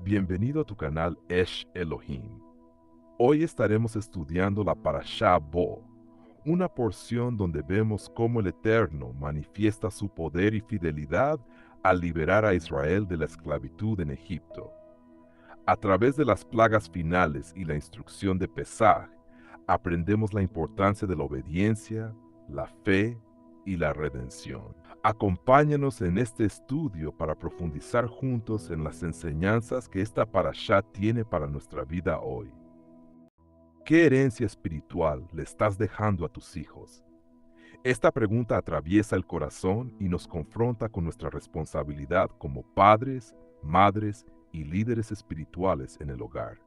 Bienvenido a tu canal Esh Elohim. Hoy estaremos estudiando la Parashá Bo, una porción donde vemos cómo el Eterno manifiesta su poder y fidelidad al liberar a Israel de la esclavitud en Egipto. A través de las plagas finales y la instrucción de Pesaj, aprendemos la importancia de la obediencia, la fe y la redención. Acompáñanos en este estudio para profundizar juntos en las enseñanzas que esta parashá tiene para nuestra vida hoy. ¿Qué herencia espiritual le estás dejando a tus hijos? Esta pregunta atraviesa el corazón y nos confronta con nuestra responsabilidad como padres, madres y líderes espirituales en el hogar.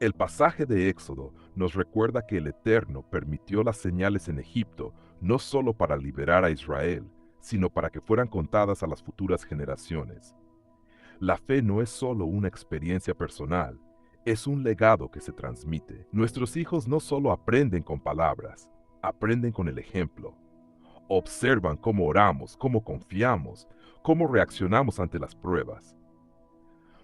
El pasaje de Éxodo nos recuerda que el Eterno permitió las señales en Egipto no solo para liberar a Israel, sino para que fueran contadas a las futuras generaciones. La fe no es solo una experiencia personal, es un legado que se transmite. Nuestros hijos no solo aprenden con palabras, aprenden con el ejemplo. Observan cómo oramos, cómo confiamos, cómo reaccionamos ante las pruebas.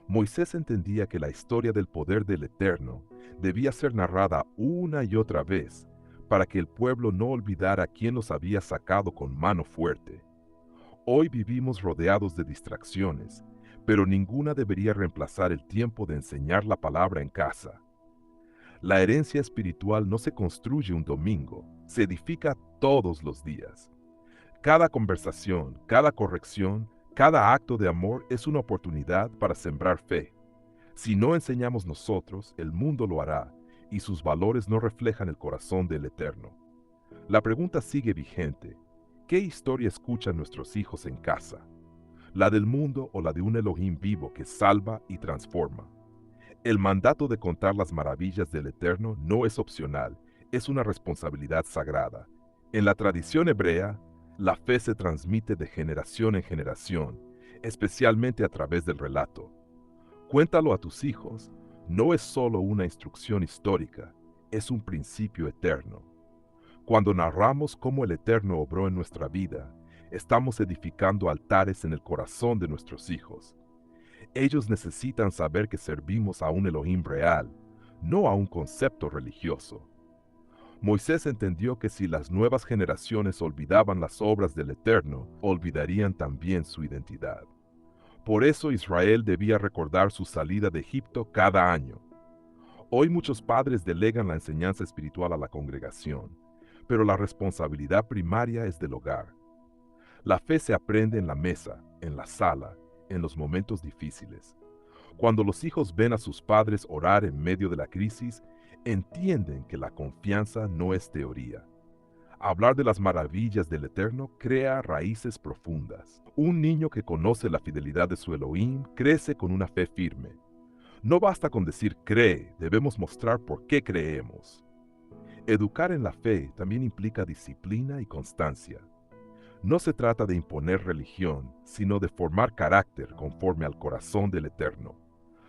Moisés entendía que la historia del poder del Eterno debía ser narrada una y otra vez para que el pueblo no olvidara quién los había sacado con mano fuerte. Hoy vivimos rodeados de distracciones, pero ninguna debería reemplazar el tiempo de enseñar la palabra en casa. La herencia espiritual no se construye un domingo, se edifica todos los días. Cada conversación, cada corrección, cada acto de amor es una oportunidad para sembrar fe. Si no enseñamos nosotros, el mundo lo hará, y sus valores no reflejan el corazón del Eterno. La pregunta sigue vigente. ¿Qué historia escuchan nuestros hijos en casa? ¿La del mundo o la de un Elohim vivo que salva y transforma? El mandato de contar las maravillas del Eterno no es opcional, es una responsabilidad sagrada. En la tradición hebrea, la fe se transmite de generación en generación, especialmente a través del relato. Cuéntalo a tus hijos, no es solo una instrucción histórica, es un principio eterno. Cuando narramos cómo el Eterno obró en nuestra vida, estamos edificando altares en el corazón de nuestros hijos. Ellos necesitan saber que servimos a un Elohim real, no a un concepto religioso. Moisés entendió que si las nuevas generaciones olvidaban las obras del Eterno, olvidarían también su identidad. Por eso Israel debía recordar su salida de Egipto cada año. Hoy muchos padres delegan la enseñanza espiritual a la congregación, pero la responsabilidad primaria es del hogar. La fe se aprende en la mesa, en la sala, en los momentos difíciles. Cuando los hijos ven a sus padres orar en medio de la crisis, entienden que la confianza no es teoría. Hablar de las maravillas del Eterno crea raíces profundas. Un niño que conoce la fidelidad de su Elohim crece con una fe firme. No basta con decir cree, debemos mostrar por qué creemos. Educar en la fe también implica disciplina y constancia. No se trata de imponer religión, sino de formar carácter conforme al corazón del Eterno.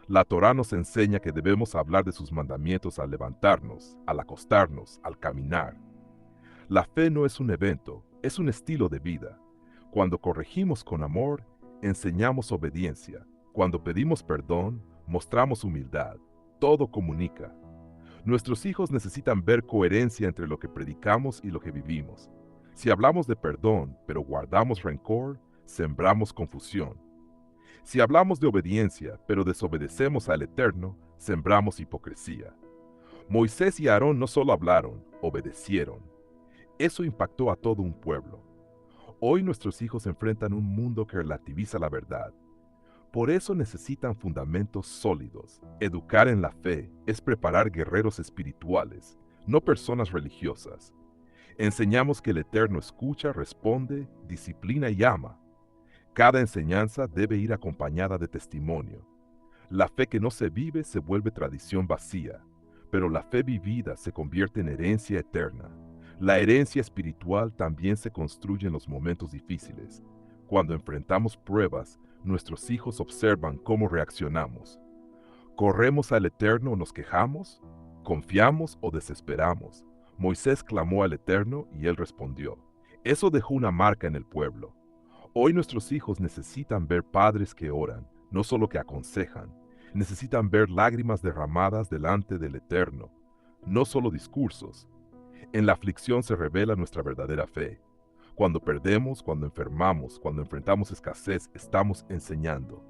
La Torá nos enseña que debemos hablar de sus mandamientos al levantarnos, al acostarnos, al caminar. La fe no es un evento, es un estilo de vida. Cuando corregimos con amor, enseñamos obediencia. Cuando pedimos perdón, mostramos humildad. Todo comunica. Nuestros hijos necesitan ver coherencia entre lo que predicamos y lo que vivimos. Si hablamos de perdón, pero guardamos rencor, sembramos confusión. Si hablamos de obediencia, pero desobedecemos al Eterno, sembramos hipocresía. Moisés y Aarón no solo hablaron, obedecieron. Eso impactó a todo un pueblo. Hoy nuestros hijos enfrentan un mundo que relativiza la verdad. Por eso necesitan fundamentos sólidos. Educar en la fe es preparar guerreros espirituales, no personas religiosas. Enseñamos que el Eterno escucha, responde, disciplina y ama. Cada enseñanza debe ir acompañada de testimonio. La fe que no se vive se vuelve tradición vacía, pero la fe vivida se convierte en herencia eterna. La herencia espiritual también se construye en los momentos difíciles. Cuando enfrentamos pruebas, nuestros hijos observan cómo reaccionamos. ¿Corremos al Eterno o nos quejamos? ¿Confiamos o desesperamos? Moisés clamó al Eterno y él respondió. Eso dejó una marca en el pueblo. Hoy nuestros hijos necesitan ver padres que oran, no solo que aconsejan, Necesitan ver lágrimas derramadas delante del Eterno, no solo discursos. En la aflicción se revela nuestra verdadera fe. Cuando perdemos, cuando enfermamos, cuando enfrentamos escasez, estamos enseñando.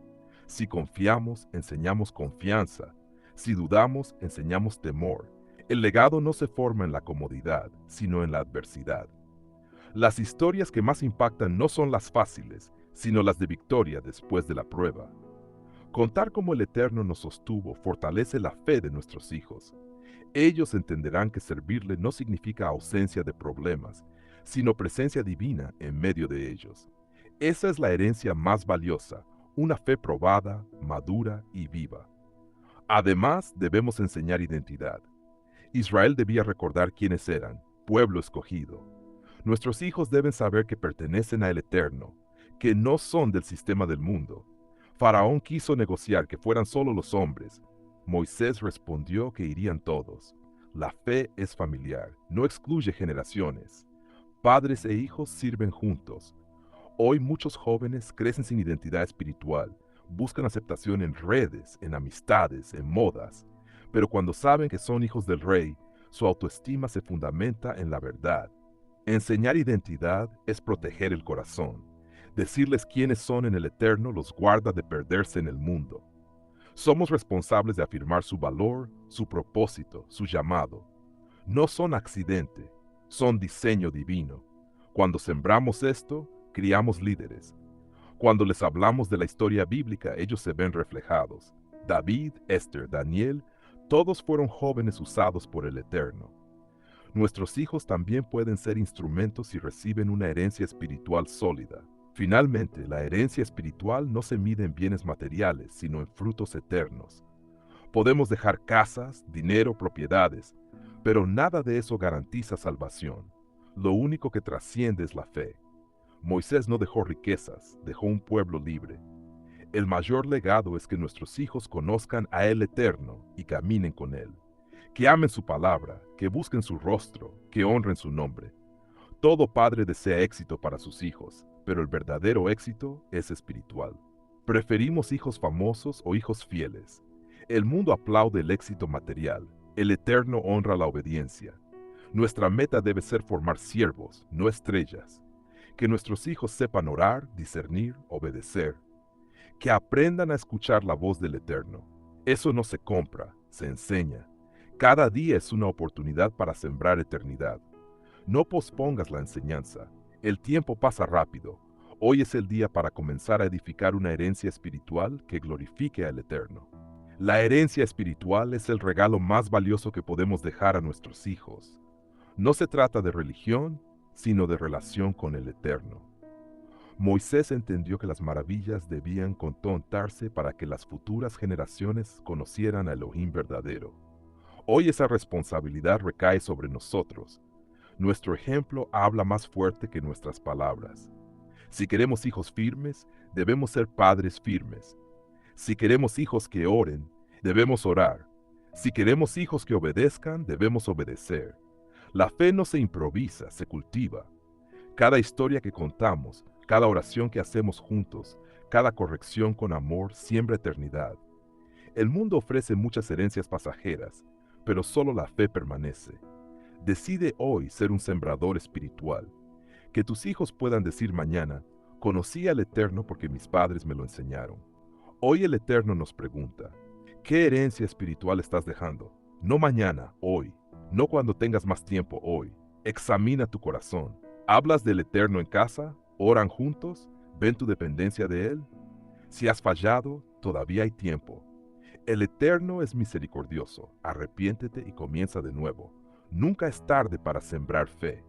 Si confiamos, enseñamos confianza. Si dudamos, enseñamos temor. El legado no se forma en la comodidad, sino en la adversidad. Las historias que más impactan no son las fáciles, sino las de victoria después de la prueba. Contar cómo el Eterno nos sostuvo fortalece la fe de nuestros hijos. Ellos entenderán que servirle no significa ausencia de problemas, sino presencia divina en medio de ellos. Esa es la herencia más valiosa, una fe probada, madura y viva. Además, debemos enseñar identidad. Israel debía recordar quiénes eran, pueblo escogido. Nuestros hijos deben saber que pertenecen al Eterno, que no son del sistema del mundo. Faraón quiso negociar que fueran solo los hombres. Moisés respondió que irían todos. La fe es familiar, no excluye generaciones. Padres e hijos sirven juntos. Hoy muchos jóvenes crecen sin identidad espiritual, buscan aceptación en redes, en amistades, en modas. Pero cuando saben que son hijos del Rey, su autoestima se fundamenta en la verdad. Enseñar identidad es proteger el corazón. Decirles quiénes son en el Eterno los guarda de perderse en el mundo. Somos responsables de afirmar su valor, su propósito, su llamado. No son accidente, son diseño divino. Cuando sembramos esto, criamos líderes. Cuando les hablamos de la historia bíblica, ellos se ven reflejados. David, Esther, Daniel, todos fueron jóvenes usados por el Eterno. Nuestros hijos también pueden ser instrumentos si reciben una herencia espiritual sólida. Finalmente, la herencia espiritual no se mide en bienes materiales, sino en frutos eternos. Podemos dejar casas, dinero, propiedades, pero nada de eso garantiza salvación. Lo único que trasciende es la fe. Moisés no dejó riquezas, dejó un pueblo libre. El mayor legado es que nuestros hijos conozcan a el Eterno y caminen con Él. Que amen su palabra, que busquen su rostro, que honren su nombre. Todo padre desea éxito para sus hijos, pero el verdadero éxito es espiritual. Preferimos hijos famosos o hijos fieles. El mundo aplaude el éxito material, el Eterno honra la obediencia. Nuestra meta debe ser formar siervos, no estrellas. Que nuestros hijos sepan orar, discernir, obedecer. Que aprendan a escuchar la voz del Eterno. Eso no se compra, se enseña. Cada día es una oportunidad para sembrar eternidad. No pospongas la enseñanza. El tiempo pasa rápido. Hoy es el día para comenzar a edificar una herencia espiritual que glorifique al Eterno. La herencia espiritual es el regalo más valioso que podemos dejar a nuestros hijos. No se trata de religión, sino de relación con el Eterno. Moisés entendió que las maravillas debían contarse para que las futuras generaciones conocieran a Elohim verdadero. Hoy esa responsabilidad recae sobre nosotros. Nuestro ejemplo habla más fuerte que nuestras palabras. Si queremos hijos firmes, debemos ser padres firmes. Si queremos hijos que oren, debemos orar. Si queremos hijos que obedezcan, debemos obedecer. La fe no se improvisa, se cultiva. Cada historia que contamos, cada oración que hacemos juntos, cada corrección con amor siembra eternidad. El mundo ofrece muchas herencias pasajeras, pero solo la fe permanece. Decide hoy ser un sembrador espiritual. Que tus hijos puedan decir mañana, conocí al Eterno porque mis padres me lo enseñaron. Hoy el Eterno nos pregunta, ¿qué herencia espiritual estás dejando? No mañana, hoy. No cuando tengas más tiempo, hoy. Examina tu corazón. ¿Hablas del Eterno en casa? ¿Oran juntos? ¿Ven tu dependencia de Él? Si has fallado, todavía hay tiempo. El Eterno es misericordioso. Arrepiéntete y comienza de nuevo. Nunca es tarde para sembrar fe.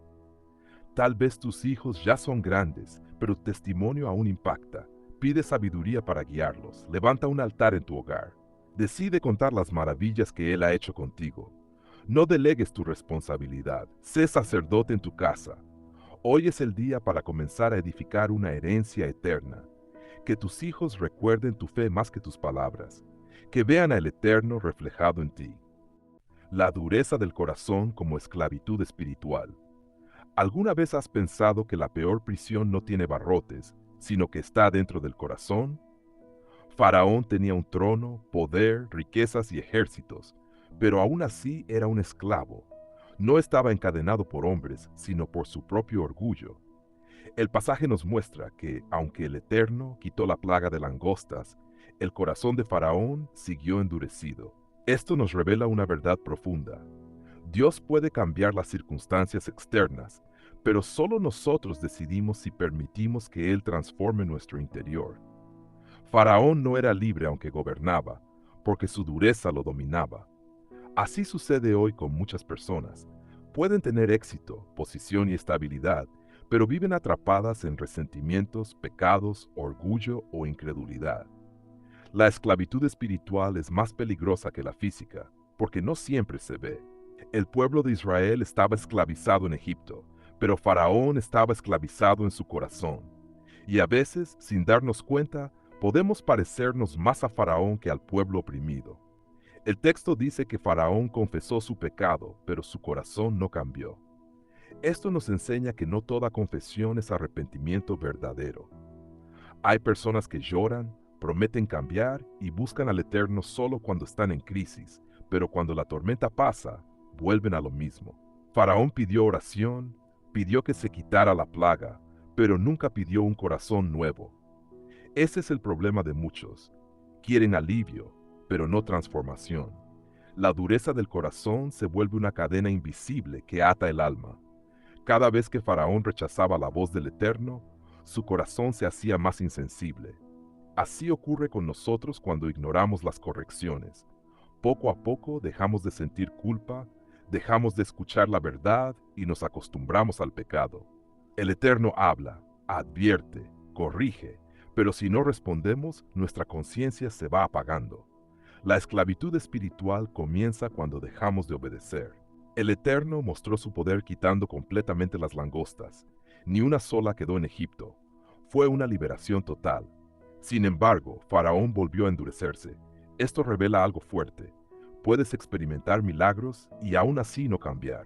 Tal vez tus hijos ya son grandes, pero tu testimonio aún impacta. Pide sabiduría para guiarlos. Levanta un altar en tu hogar. Decide contar las maravillas que Él ha hecho contigo. No delegues tu responsabilidad. Sé sacerdote en tu casa. Hoy es el día para comenzar a edificar una herencia eterna. Que tus hijos recuerden tu fe más que tus palabras. Que vean al Eterno reflejado en ti. La dureza del corazón como esclavitud espiritual. ¿Alguna vez has pensado que la peor prisión no tiene barrotes, sino que está dentro del corazón? Faraón tenía un trono, poder, riquezas y ejércitos, pero aún así era un esclavo. No estaba encadenado por hombres, sino por su propio orgullo. El pasaje nos muestra que, aunque el Eterno quitó la plaga de langostas, el corazón de Faraón siguió endurecido. Esto nos revela una verdad profunda. Dios puede cambiar las circunstancias externas, pero solo nosotros decidimos si permitimos que Él transforme nuestro interior. Faraón no era libre aunque gobernaba, porque su dureza lo dominaba. Así sucede hoy con muchas personas. Pueden tener éxito, posición y estabilidad, pero viven atrapadas en resentimientos, pecados, orgullo o incredulidad. La esclavitud espiritual es más peligrosa que la física, porque no siempre se ve. El pueblo de Israel estaba esclavizado en Egipto, pero Faraón estaba esclavizado en su corazón. Y a veces, sin darnos cuenta, podemos parecernos más a Faraón que al pueblo oprimido. El texto dice que Faraón confesó su pecado, pero su corazón no cambió. Esto nos enseña que no toda confesión es arrepentimiento verdadero. Hay personas que lloran, prometen cambiar y buscan al Eterno solo cuando están en crisis, pero cuando la tormenta pasa, vuelven a lo mismo. Faraón pidió oración, pidió que se quitara la plaga, pero nunca pidió un corazón nuevo. Ese es el problema de muchos. Quieren alivio, pero no transformación. La dureza del corazón se vuelve una cadena invisible que ata el alma. Cada vez que Faraón rechazaba la voz del Eterno, su corazón se hacía más insensible. Así ocurre con nosotros cuando ignoramos las correcciones. Poco a poco dejamos de sentir culpa, dejamos de escuchar la verdad y nos acostumbramos al pecado. El Eterno habla, advierte, corrige, pero si no respondemos, nuestra conciencia se va apagando. La esclavitud espiritual comienza cuando dejamos de obedecer. El Eterno mostró su poder quitando completamente las langostas. Ni una sola quedó en Egipto. Fue una liberación total. Sin embargo, Faraón volvió a endurecerse. Esto revela algo fuerte. Puedes experimentar milagros y aún así no cambiar.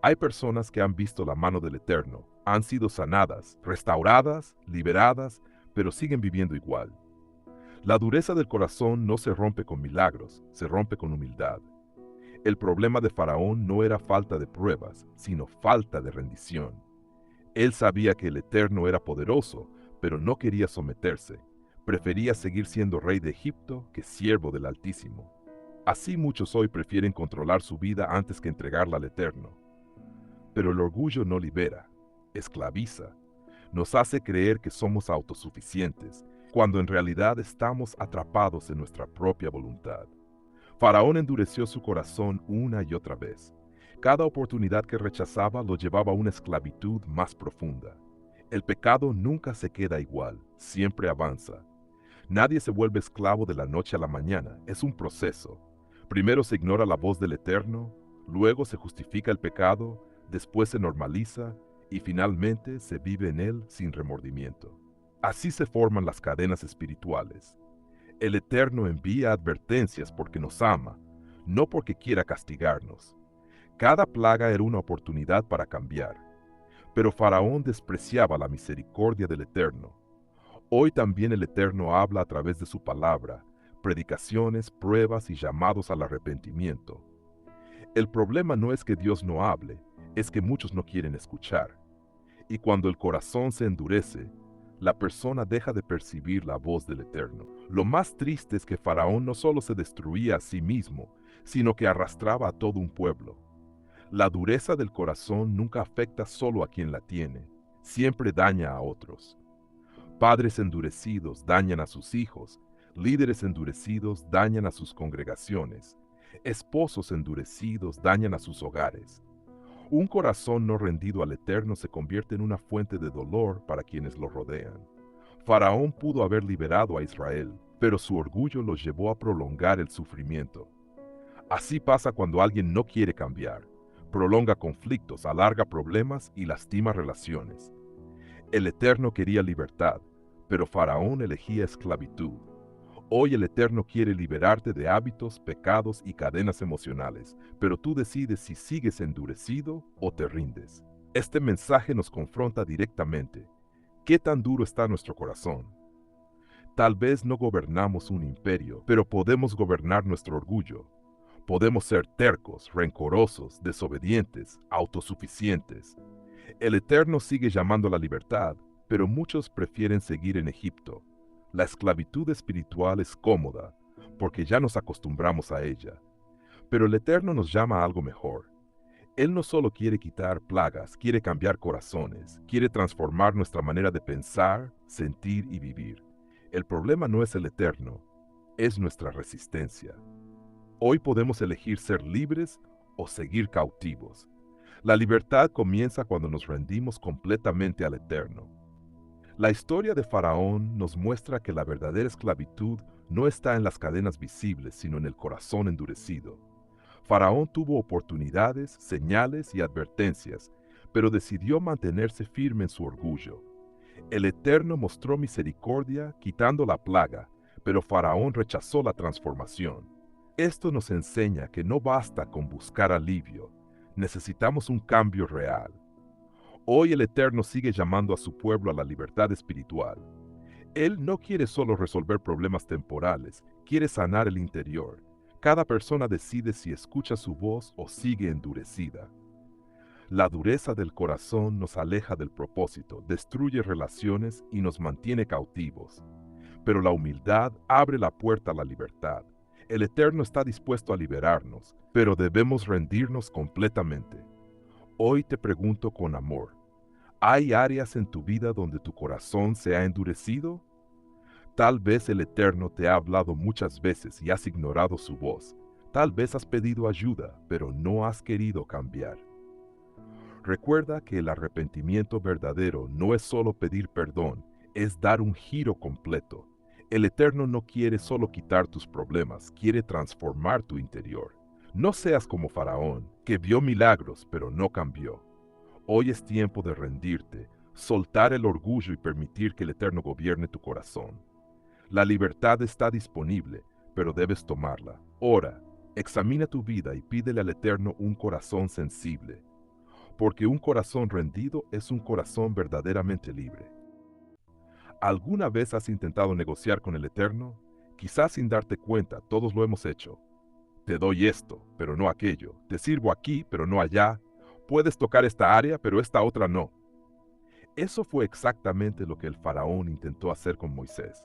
Hay personas que han visto la mano del Eterno, han sido sanadas, restauradas, liberadas, pero siguen viviendo igual. La dureza del corazón no se rompe con milagros, se rompe con humildad. El problema de Faraón no era falta de pruebas, sino falta de rendición. Él sabía que el Eterno era poderoso, pero no quería someterse. Prefería seguir siendo rey de Egipto que siervo del Altísimo. Así muchos hoy prefieren controlar su vida antes que entregarla al Eterno. Pero el orgullo no libera, esclaviza. Nos hace creer que somos autosuficientes, cuando en realidad estamos atrapados en nuestra propia voluntad. Faraón endureció su corazón una y otra vez. Cada oportunidad que rechazaba lo llevaba a una esclavitud más profunda. El pecado nunca se queda igual, siempre avanza. Nadie se vuelve esclavo de la noche a la mañana, es un proceso. Primero se ignora la voz del Eterno, luego se justifica el pecado, después se normaliza y finalmente se vive en él sin remordimiento. Así se forman las cadenas espirituales. El Eterno envía advertencias porque nos ama, no porque quiera castigarnos. Cada plaga era una oportunidad para cambiar. Pero Faraón despreciaba la misericordia del Eterno. Hoy también el Eterno habla a través de su palabra, predicaciones, pruebas y llamados al arrepentimiento. El problema no es que Dios no hable, es que muchos no quieren escuchar. Y cuando el corazón se endurece, la persona deja de percibir la voz del Eterno. Lo más triste es que Faraón no solo se destruía a sí mismo, sino que arrastraba a todo un pueblo. La dureza del corazón nunca afecta solo a quien la tiene, siempre daña a otros. Padres endurecidos dañan a sus hijos, líderes endurecidos dañan a sus congregaciones, esposos endurecidos dañan a sus hogares. Un corazón no rendido al Eterno se convierte en una fuente de dolor para quienes lo rodean. Faraón pudo haber liberado a Israel, pero su orgullo los llevó a prolongar el sufrimiento. Así pasa cuando alguien no quiere cambiar, prolonga conflictos, alarga problemas y lastima relaciones. El Eterno quería libertad, pero Faraón elegía esclavitud. Hoy el Eterno quiere liberarte de hábitos, pecados y cadenas emocionales, pero tú decides si sigues endurecido o te rindes. Este mensaje nos confronta directamente. ¿Qué tan duro está nuestro corazón? Tal vez no gobernamos un imperio, pero podemos gobernar nuestro orgullo. Podemos ser tercos, rencorosos, desobedientes, autosuficientes. El Eterno sigue llamando a la libertad, pero muchos prefieren seguir en Egipto. La esclavitud espiritual es cómoda, porque ya nos acostumbramos a ella. Pero el Eterno nos llama a algo mejor. Él no solo quiere quitar plagas, quiere cambiar corazones, quiere transformar nuestra manera de pensar, sentir y vivir. El problema no es el Eterno, es nuestra resistencia. Hoy podemos elegir ser libres o seguir cautivos. La libertad comienza cuando nos rendimos completamente al Eterno. La historia de Faraón nos muestra que la verdadera esclavitud no está en las cadenas visibles, sino en el corazón endurecido. Faraón tuvo oportunidades, señales y advertencias, pero decidió mantenerse firme en su orgullo. El Eterno mostró misericordia quitando la plaga, pero Faraón rechazó la transformación. Esto nos enseña que no basta con buscar alivio, necesitamos un cambio real. Hoy el Eterno sigue llamando a su pueblo a la libertad espiritual. Él no quiere solo resolver problemas temporales, quiere sanar el interior. Cada persona decide si escucha su voz o sigue endurecida. La dureza del corazón nos aleja del propósito, destruye relaciones y nos mantiene cautivos. Pero la humildad abre la puerta a la libertad. El Eterno está dispuesto a liberarnos, pero debemos rendirnos completamente. Hoy te pregunto con amor, ¿hay áreas en tu vida donde tu corazón se ha endurecido? Tal vez el Eterno te ha hablado muchas veces y has ignorado su voz. Tal vez has pedido ayuda, pero no has querido cambiar. Recuerda que el arrepentimiento verdadero no es solo pedir perdón, es dar un giro completo. El Eterno no quiere solo quitar tus problemas, quiere transformar tu interior. No seas como Faraón, que vio milagros pero no cambió. Hoy es tiempo de rendirte, soltar el orgullo y permitir que el Eterno gobierne tu corazón. La libertad está disponible, pero debes tomarla. Ora, examina tu vida y pídele al Eterno un corazón sensible, porque un corazón rendido es un corazón verdaderamente libre. ¿Alguna vez has intentado negociar con el Eterno? Quizás sin darte cuenta, todos lo hemos hecho. Te doy esto, pero no aquello. Te sirvo aquí, pero no allá. Puedes tocar esta área, pero esta otra no. Eso fue exactamente lo que el faraón intentó hacer con Moisés.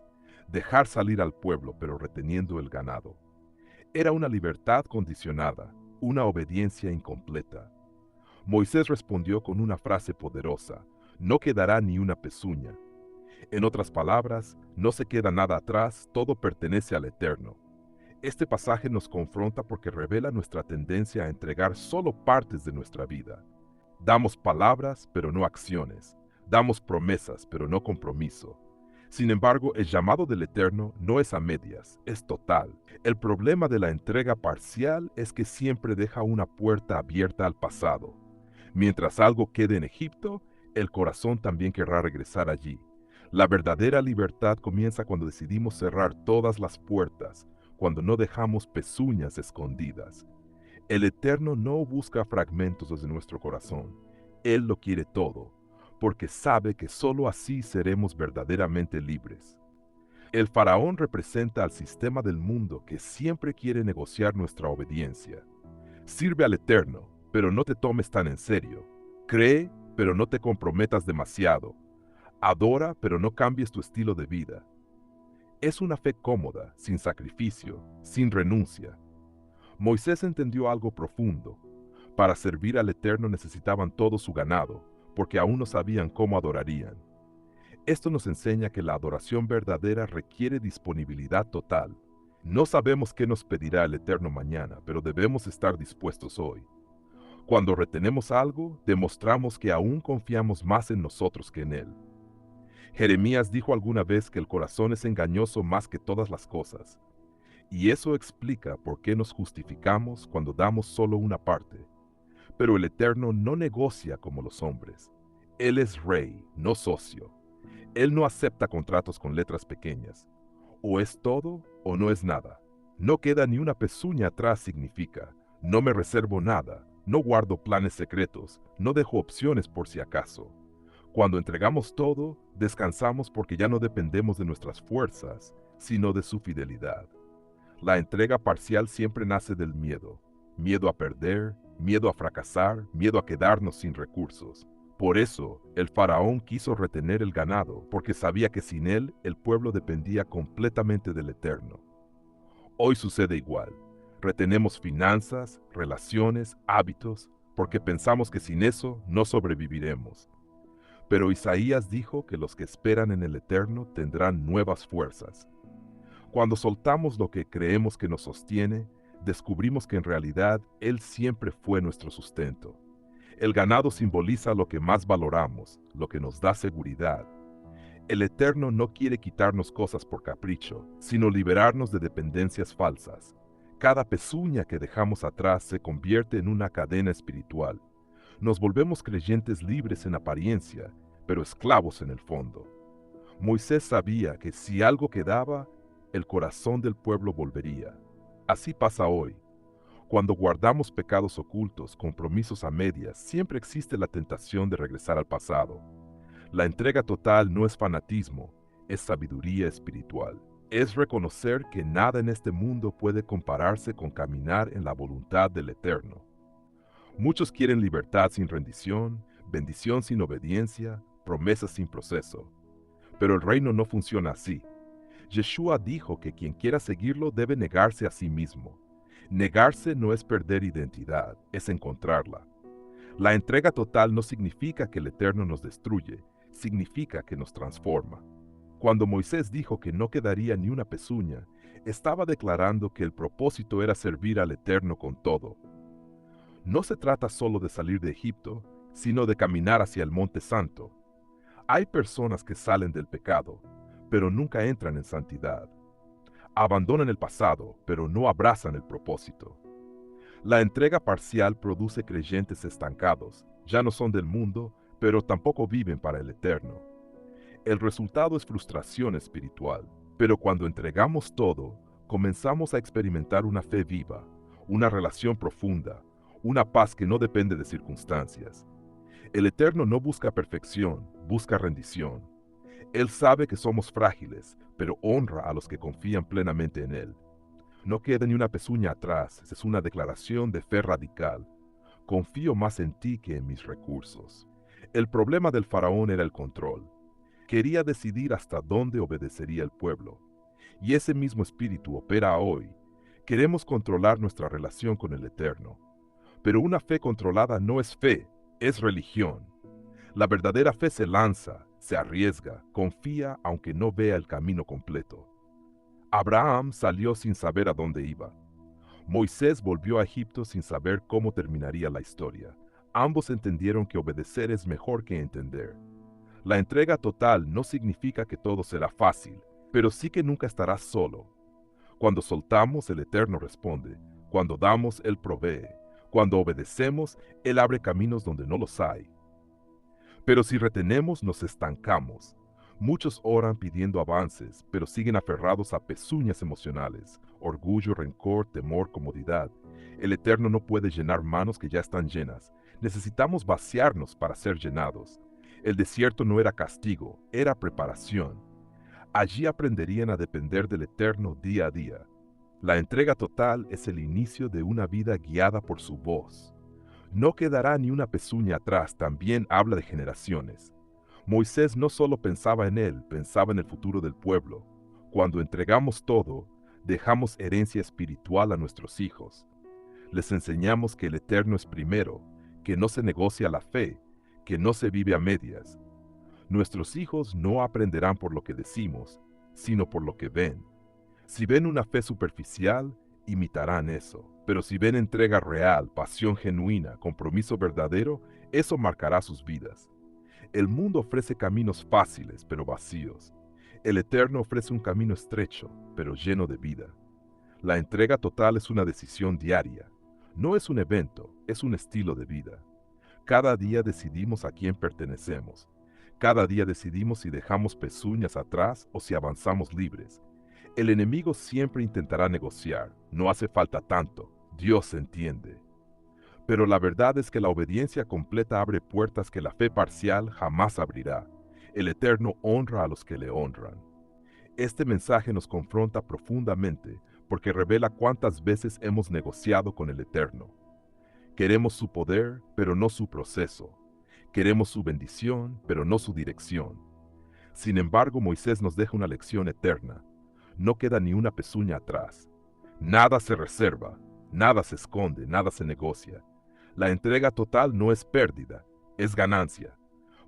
Dejar salir al pueblo, pero reteniendo el ganado. Era una libertad condicionada, una obediencia incompleta. Moisés respondió con una frase poderosa: no quedará ni una pezuña. En otras palabras, no se queda nada atrás, todo pertenece al Eterno. Este pasaje nos confronta porque revela nuestra tendencia a entregar solo partes de nuestra vida. Damos palabras, pero no acciones. Damos promesas, pero no compromiso. Sin embargo, el llamado del Eterno no es a medias, es total. El problema de la entrega parcial es que siempre deja una puerta abierta al pasado. Mientras algo quede en Egipto, el corazón también querrá regresar allí. La verdadera libertad comienza cuando decidimos cerrar todas las puertas, cuando no dejamos pezuñas escondidas. El Eterno no busca fragmentos de nuestro corazón. Él lo quiere todo, porque sabe que sólo así seremos verdaderamente libres. El faraón representa al sistema del mundo que siempre quiere negociar nuestra obediencia. Sirve al Eterno, pero no te tomes tan en serio. Cree, pero no te comprometas demasiado. Adora, pero no cambies tu estilo de vida. Es una fe cómoda, sin sacrificio, sin renuncia. Moisés entendió algo profundo. Para servir al Eterno necesitaban todo su ganado, porque aún no sabían cómo adorarían. Esto nos enseña que la adoración verdadera requiere disponibilidad total. No sabemos qué nos pedirá el Eterno mañana, pero debemos estar dispuestos hoy. Cuando retenemos algo, demostramos que aún confiamos más en nosotros que en Él. Jeremías dijo alguna vez que el corazón es engañoso más que todas las cosas. Y eso explica por qué nos justificamos cuando damos solo una parte. Pero el Eterno no negocia como los hombres. Él es rey, no socio. Él no acepta contratos con letras pequeñas. O es todo o no es nada. No queda ni una pezuña atrás significa: no me reservo nada, no guardo planes secretos, no dejo opciones por si acaso. Cuando entregamos todo, descansamos porque ya no dependemos de nuestras fuerzas, sino de su fidelidad. La entrega parcial siempre nace del miedo. Miedo a perder, miedo a fracasar, miedo a quedarnos sin recursos. Por eso, el faraón quiso retener el ganado, porque sabía que sin él el pueblo dependía completamente del Eterno. Hoy sucede igual. Retenemos finanzas, relaciones, hábitos, porque pensamos que sin eso no sobreviviremos. Pero Isaías dijo que los que esperan en el Eterno tendrán nuevas fuerzas. Cuando soltamos lo que creemos que nos sostiene, descubrimos que en realidad Él siempre fue nuestro sustento. El ganado simboliza lo que más valoramos, lo que nos da seguridad. El Eterno no quiere quitarnos cosas por capricho, sino liberarnos de dependencias falsas. Cada pezuña que dejamos atrás se convierte en una cadena espiritual. Nos volvemos creyentes libres en apariencia, pero esclavos en el fondo. Moisés sabía que si algo quedaba, el corazón del pueblo volvería. Así pasa hoy. Cuando guardamos pecados ocultos, compromisos a medias, siempre existe la tentación de regresar al pasado. La entrega total no es fanatismo, es sabiduría espiritual. Es reconocer que nada en este mundo puede compararse con caminar en la voluntad del Eterno. Muchos quieren libertad sin rendición, bendición sin obediencia, promesas sin proceso. Pero el reino no funciona así. Yeshua dijo que quien quiera seguirlo debe negarse a sí mismo. Negarse no es perder identidad, es encontrarla. La entrega total no significa que el Eterno nos destruye, significa que nos transforma. Cuando Moisés dijo que no quedaría ni una pezuña, estaba declarando que el propósito era servir al Eterno con todo. No se trata solo de salir de Egipto, sino de caminar hacia el Monte Santo. Hay personas que salen del pecado, pero nunca entran en santidad. Abandonan el pasado, pero no abrazan el propósito. La entrega parcial produce creyentes estancados. Ya no son del mundo, pero tampoco viven para el Eterno. El resultado es frustración espiritual. Pero cuando entregamos todo, comenzamos a experimentar una fe viva, una relación profunda, una paz que no depende de circunstancias. El Eterno no busca perfección, busca rendición. Él sabe que somos frágiles, pero honra a los que confían plenamente en Él. No queda ni una pezuña atrás, es una declaración de fe radical. Confío más en ti que en mis recursos. El problema del faraón era el control. Quería decidir hasta dónde obedecería el pueblo. Y ese mismo espíritu opera hoy. Queremos controlar nuestra relación con el Eterno. Pero una fe controlada no es fe, es religión. La verdadera fe se lanza, se arriesga, confía aunque no vea el camino completo. Abraham salió sin saber a dónde iba. Moisés volvió a Egipto sin saber cómo terminaría la historia. Ambos entendieron que obedecer es mejor que entender. La entrega total no significa que todo será fácil, pero sí que nunca estarás solo. Cuando soltamos, el Eterno responde. Cuando damos, Él provee. Cuando obedecemos, Él abre caminos donde no los hay. Pero si retenemos, nos estancamos. Muchos oran pidiendo avances, pero siguen aferrados a pezuñas emocionales, orgullo, rencor, temor, comodidad. El Eterno no puede llenar manos que ya están llenas. Necesitamos vaciarnos para ser llenados. El desierto no era castigo, era preparación. Allí aprenderían a depender del Eterno día a día. La entrega total es el inicio de una vida guiada por su voz. No quedará ni una pezuña atrás, también habla de generaciones. Moisés no solo pensaba en él, pensaba en el futuro del pueblo. Cuando entregamos todo, dejamos herencia espiritual a nuestros hijos. Les enseñamos que el Eterno es primero, que no se negocia la fe, que no se vive a medias. Nuestros hijos no aprenderán por lo que decimos, sino por lo que ven. Si ven una fe superficial, imitarán eso. Pero si ven entrega real, pasión genuina, compromiso verdadero, eso marcará sus vidas. El mundo ofrece caminos fáciles, pero vacíos. El Eterno ofrece un camino estrecho, pero lleno de vida. La entrega total es una decisión diaria. No es un evento, es un estilo de vida. Cada día decidimos a quién pertenecemos. Cada día decidimos si dejamos pezuñas atrás o si avanzamos libres. El enemigo siempre intentará negociar. No hace falta tanto. Dios entiende. Pero la verdad es que la obediencia completa abre puertas que la fe parcial jamás abrirá. El Eterno honra a los que le honran. Este mensaje nos confronta profundamente porque revela cuántas veces hemos negociado con el Eterno. Queremos su poder, pero no su proceso. Queremos su bendición, pero no su dirección. Sin embargo, Moisés nos deja una lección eterna. No queda ni una pezuña atrás. Nada se reserva, nada se esconde, nada se negocia. La entrega total no es pérdida, es ganancia.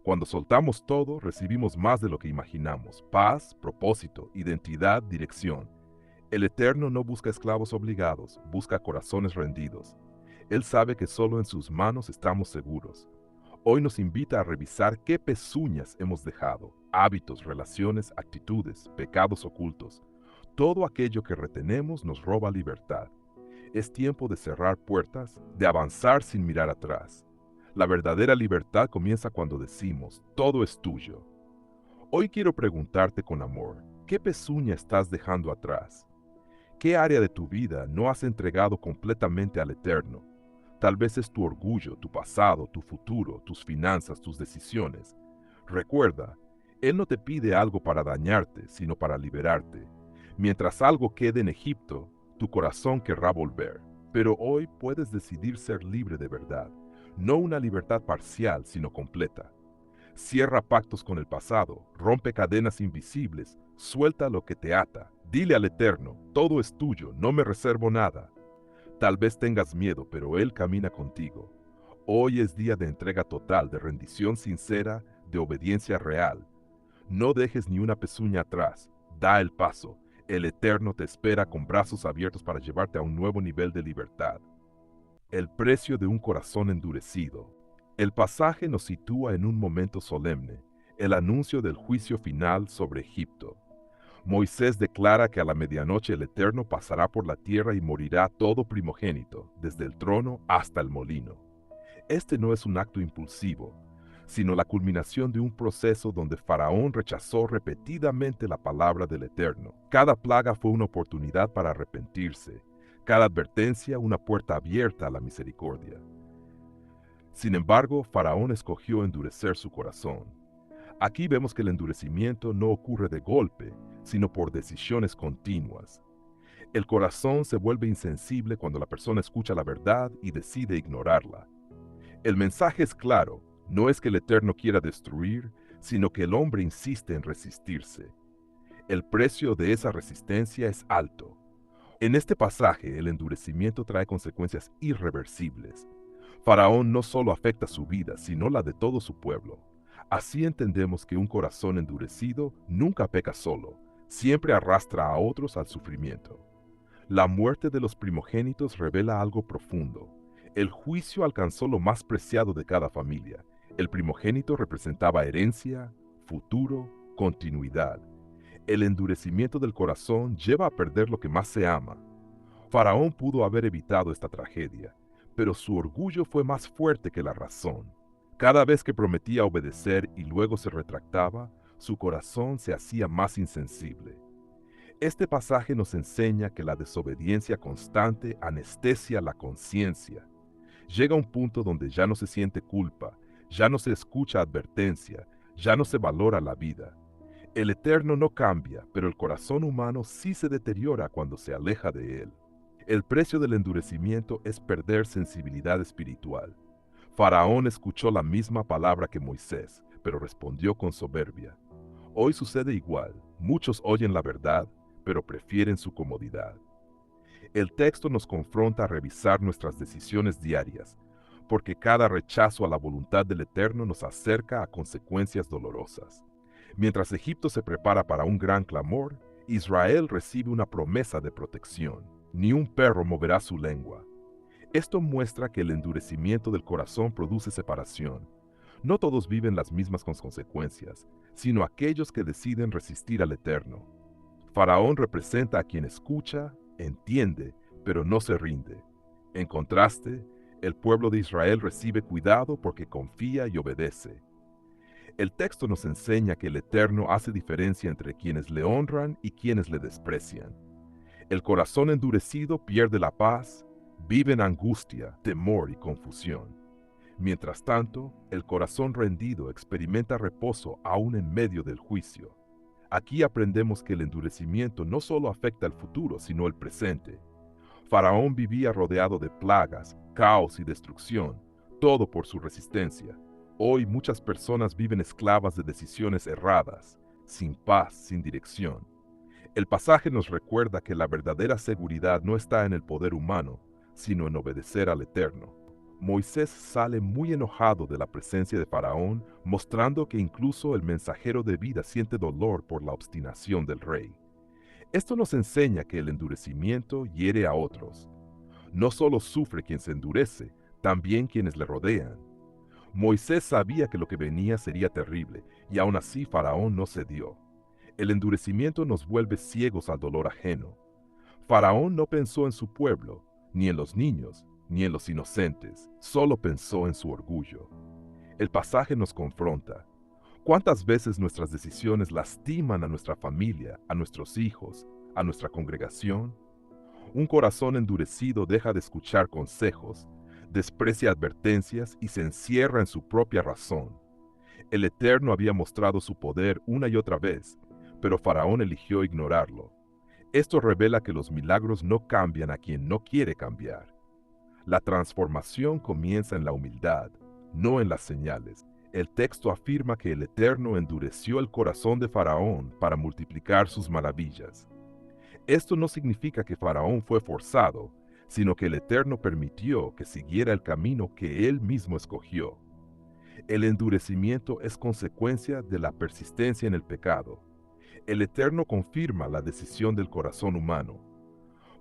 Cuando soltamos todo, recibimos más de lo que imaginamos: paz, propósito, identidad, dirección. El Eterno no busca esclavos obligados, busca corazones rendidos. Él sabe que solo en sus manos estamos seguros. Hoy nos invita a revisar qué pezuñas hemos dejado: hábitos, relaciones, actitudes, pecados ocultos. Todo aquello que retenemos nos roba libertad. Es tiempo de cerrar puertas, de avanzar sin mirar atrás. La verdadera libertad comienza cuando decimos: todo es tuyo. Hoy quiero preguntarte con amor: ¿qué pezuña estás dejando atrás? ¿Qué área de tu vida no has entregado completamente al Eterno? Tal vez es tu orgullo, tu pasado, tu futuro, tus finanzas, tus decisiones. Recuerda, Él no te pide algo para dañarte, sino para liberarte. Mientras algo quede en Egipto, tu corazón querrá volver. Pero hoy puedes decidir ser libre de verdad. No una libertad parcial, sino completa. Cierra pactos con el pasado, rompe cadenas invisibles, suelta lo que te ata. Dile al Eterno: todo es tuyo, no me reservo nada. Tal vez tengas miedo, pero Él camina contigo. Hoy es día de entrega total, de rendición sincera, de obediencia real. No dejes ni una pezuña atrás. Da el paso. El Eterno te espera con brazos abiertos para llevarte a un nuevo nivel de libertad. El precio de un corazón endurecido. El pasaje nos sitúa en un momento solemne, el anuncio del juicio final sobre Egipto. Moisés declara que a la medianoche el Eterno pasará por la tierra y morirá todo primogénito, desde el trono hasta el molino. Este no es un acto impulsivo, sino la culminación de un proceso donde Faraón rechazó repetidamente la palabra del Eterno. Cada plaga fue una oportunidad para arrepentirse, cada advertencia una puerta abierta a la misericordia. Sin embargo, Faraón escogió endurecer su corazón. Aquí vemos que el endurecimiento no ocurre de golpe, sino por decisiones continuas. El corazón se vuelve insensible cuando la persona escucha la verdad y decide ignorarla. El mensaje es claro: no es que el Eterno quiera destruir, sino que el hombre insiste en resistirse. El precio de esa resistencia es alto. En este pasaje, el endurecimiento trae consecuencias irreversibles. Faraón no solo afecta su vida, sino la de todo su pueblo. Así entendemos que un corazón endurecido nunca peca solo, siempre arrastra a otros al sufrimiento. La muerte de los primogénitos revela algo profundo. El juicio alcanzó lo más preciado de cada familia. El primogénito representaba herencia, futuro, continuidad. El endurecimiento del corazón lleva a perder lo que más se ama. Faraón pudo haber evitado esta tragedia, pero su orgullo fue más fuerte que la razón. Cada vez que prometía obedecer y luego se retractaba, su corazón se hacía más insensible. Este pasaje nos enseña que la desobediencia constante anestesia la conciencia. Llega un punto donde ya no se siente culpa, ya no se escucha advertencia, ya no se valora la vida. El Eterno no cambia, pero el corazón humano sí se deteriora cuando se aleja de Él. El precio del endurecimiento es perder sensibilidad espiritual. Faraón escuchó la misma palabra que Moisés, pero respondió con soberbia. Hoy sucede igual: muchos oyen la verdad, pero prefieren su comodidad. El texto nos confronta a revisar nuestras decisiones diarias, porque cada rechazo a la voluntad del Eterno nos acerca a consecuencias dolorosas. Mientras Egipto se prepara para un gran clamor, Israel recibe una promesa de protección. Ni un perro moverá su lengua. Esto muestra que el endurecimiento del corazón produce separación. No todos viven las mismas consecuencias, sino aquellos que deciden resistir al Eterno. Faraón representa a quien escucha, entiende, pero no se rinde. En contraste, el pueblo de Israel recibe cuidado porque confía y obedece. El texto nos enseña que el Eterno hace diferencia entre quienes le honran y quienes le desprecian. El corazón endurecido pierde la paz, Vive en angustia, temor y confusión. Mientras tanto, el corazón rendido experimenta reposo aún en medio del juicio. Aquí aprendemos que el endurecimiento no solo afecta el futuro, sino el presente. Faraón vivía rodeado de plagas, caos y destrucción, todo por su resistencia. Hoy muchas personas viven esclavas de decisiones erradas, sin paz, sin dirección. El pasaje nos recuerda que la verdadera seguridad no está en el poder humano, sino en obedecer al Eterno. Moisés sale muy enojado de la presencia de Faraón, mostrando que incluso el mensajero de vida siente dolor por la obstinación del rey. Esto nos enseña que el endurecimiento hiere a otros. No solo sufre quien se endurece, también quienes le rodean. Moisés sabía que lo que venía sería terrible, y aún así Faraón no cedió. El endurecimiento nos vuelve ciegos al dolor ajeno. Faraón no pensó en su pueblo, ni en los niños, ni en los inocentes, solo pensó en su orgullo. El pasaje nos confronta. ¿Cuántas veces nuestras decisiones lastiman a nuestra familia, a nuestros hijos, a nuestra congregación? Un corazón endurecido deja de escuchar consejos, desprecia advertencias y se encierra en su propia razón. El Eterno había mostrado su poder una y otra vez, pero Faraón eligió ignorarlo. Esto revela que los milagros no cambian a quien no quiere cambiar. La transformación comienza en la humildad, no en las señales. El texto afirma que el Eterno endureció el corazón de Faraón para multiplicar sus maravillas. Esto no significa que Faraón fue forzado, sino que el Eterno permitió que siguiera el camino que él mismo escogió. El endurecimiento es consecuencia de la persistencia en el pecado. El Eterno confirma la decisión del corazón humano.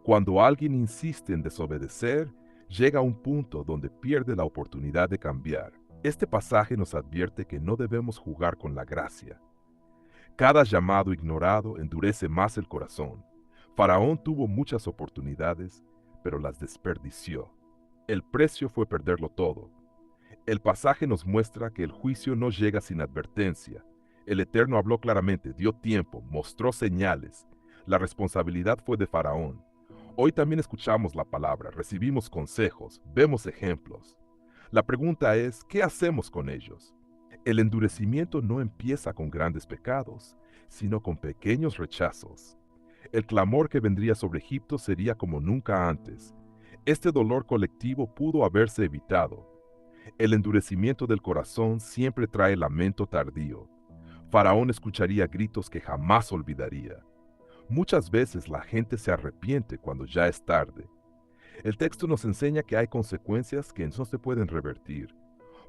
Cuando alguien insiste en desobedecer, llega a un punto donde pierde la oportunidad de cambiar. Este pasaje nos advierte que no debemos jugar con la gracia. Cada llamado ignorado endurece más el corazón. Faraón tuvo muchas oportunidades, pero las desperdició. El precio fue perderlo todo. El pasaje nos muestra que el juicio no llega sin advertencia. El Eterno habló claramente, dio tiempo, mostró señales. La responsabilidad fue de Faraón. Hoy también escuchamos la palabra, recibimos consejos, vemos ejemplos. La pregunta es, ¿qué hacemos con ellos? El endurecimiento no empieza con grandes pecados, sino con pequeños rechazos. El clamor que vendría sobre Egipto sería como nunca antes. Este dolor colectivo pudo haberse evitado. El endurecimiento del corazón siempre trae lamento tardío. Faraón escucharía gritos que jamás olvidaría. Muchas veces la gente se arrepiente cuando ya es tarde. El texto nos enseña que hay consecuencias que no se pueden revertir.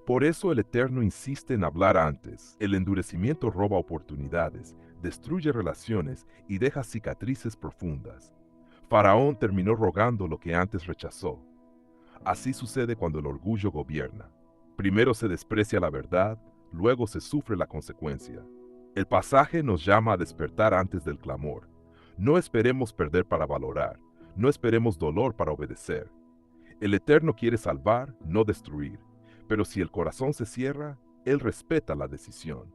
Por eso el Eterno insiste en hablar antes. El endurecimiento roba oportunidades, destruye relaciones y deja cicatrices profundas. Faraón terminó rogando lo que antes rechazó. Así sucede cuando el orgullo gobierna. Primero se desprecia la verdad, luego se sufre la consecuencia. El pasaje nos llama a despertar antes del clamor. No esperemos perder para valorar, no esperemos dolor para obedecer. El Eterno quiere salvar, no destruir, pero si el corazón se cierra, Él respeta la decisión.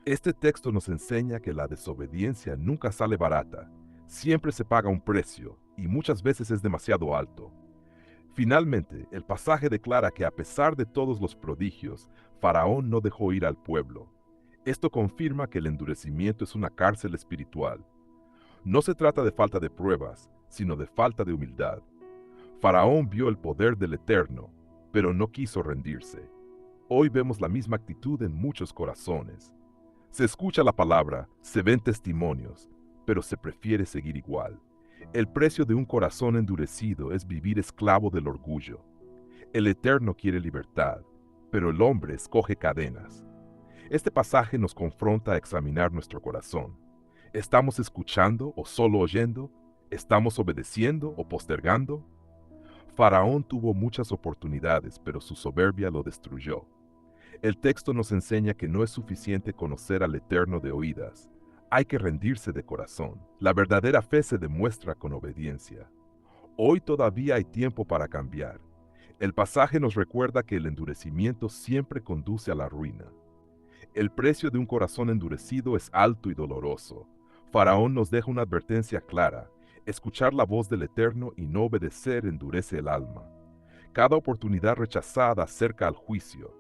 Este texto nos enseña que la desobediencia nunca sale barata, siempre se paga un precio y muchas veces es demasiado alto. Finalmente, el pasaje declara que a pesar de todos los prodigios, Faraón no dejó ir al pueblo. Esto confirma que el endurecimiento es una cárcel espiritual. No se trata de falta de pruebas, sino de falta de humildad. Faraón vio el poder del Eterno, pero no quiso rendirse. Hoy vemos la misma actitud en muchos corazones. Se escucha la palabra, se ven testimonios, pero se prefiere seguir igual. El precio de un corazón endurecido es vivir esclavo del orgullo. El Eterno quiere libertad, pero el hombre escoge cadenas. Este pasaje nos confronta a examinar nuestro corazón. ¿Estamos escuchando o solo oyendo? ¿Estamos obedeciendo o postergando? Faraón tuvo muchas oportunidades, pero su soberbia lo destruyó. El texto nos enseña que no es suficiente conocer al Eterno de oídas. Hay que rendirse de corazón. La verdadera fe se demuestra con obediencia. Hoy todavía hay tiempo para cambiar. El pasaje nos recuerda que el endurecimiento siempre conduce a la ruina. El precio de un corazón endurecido es alto y doloroso. Faraón nos deja una advertencia clara. Escuchar la voz del Eterno y no obedecer endurece el alma. Cada oportunidad rechazada acerca al juicio.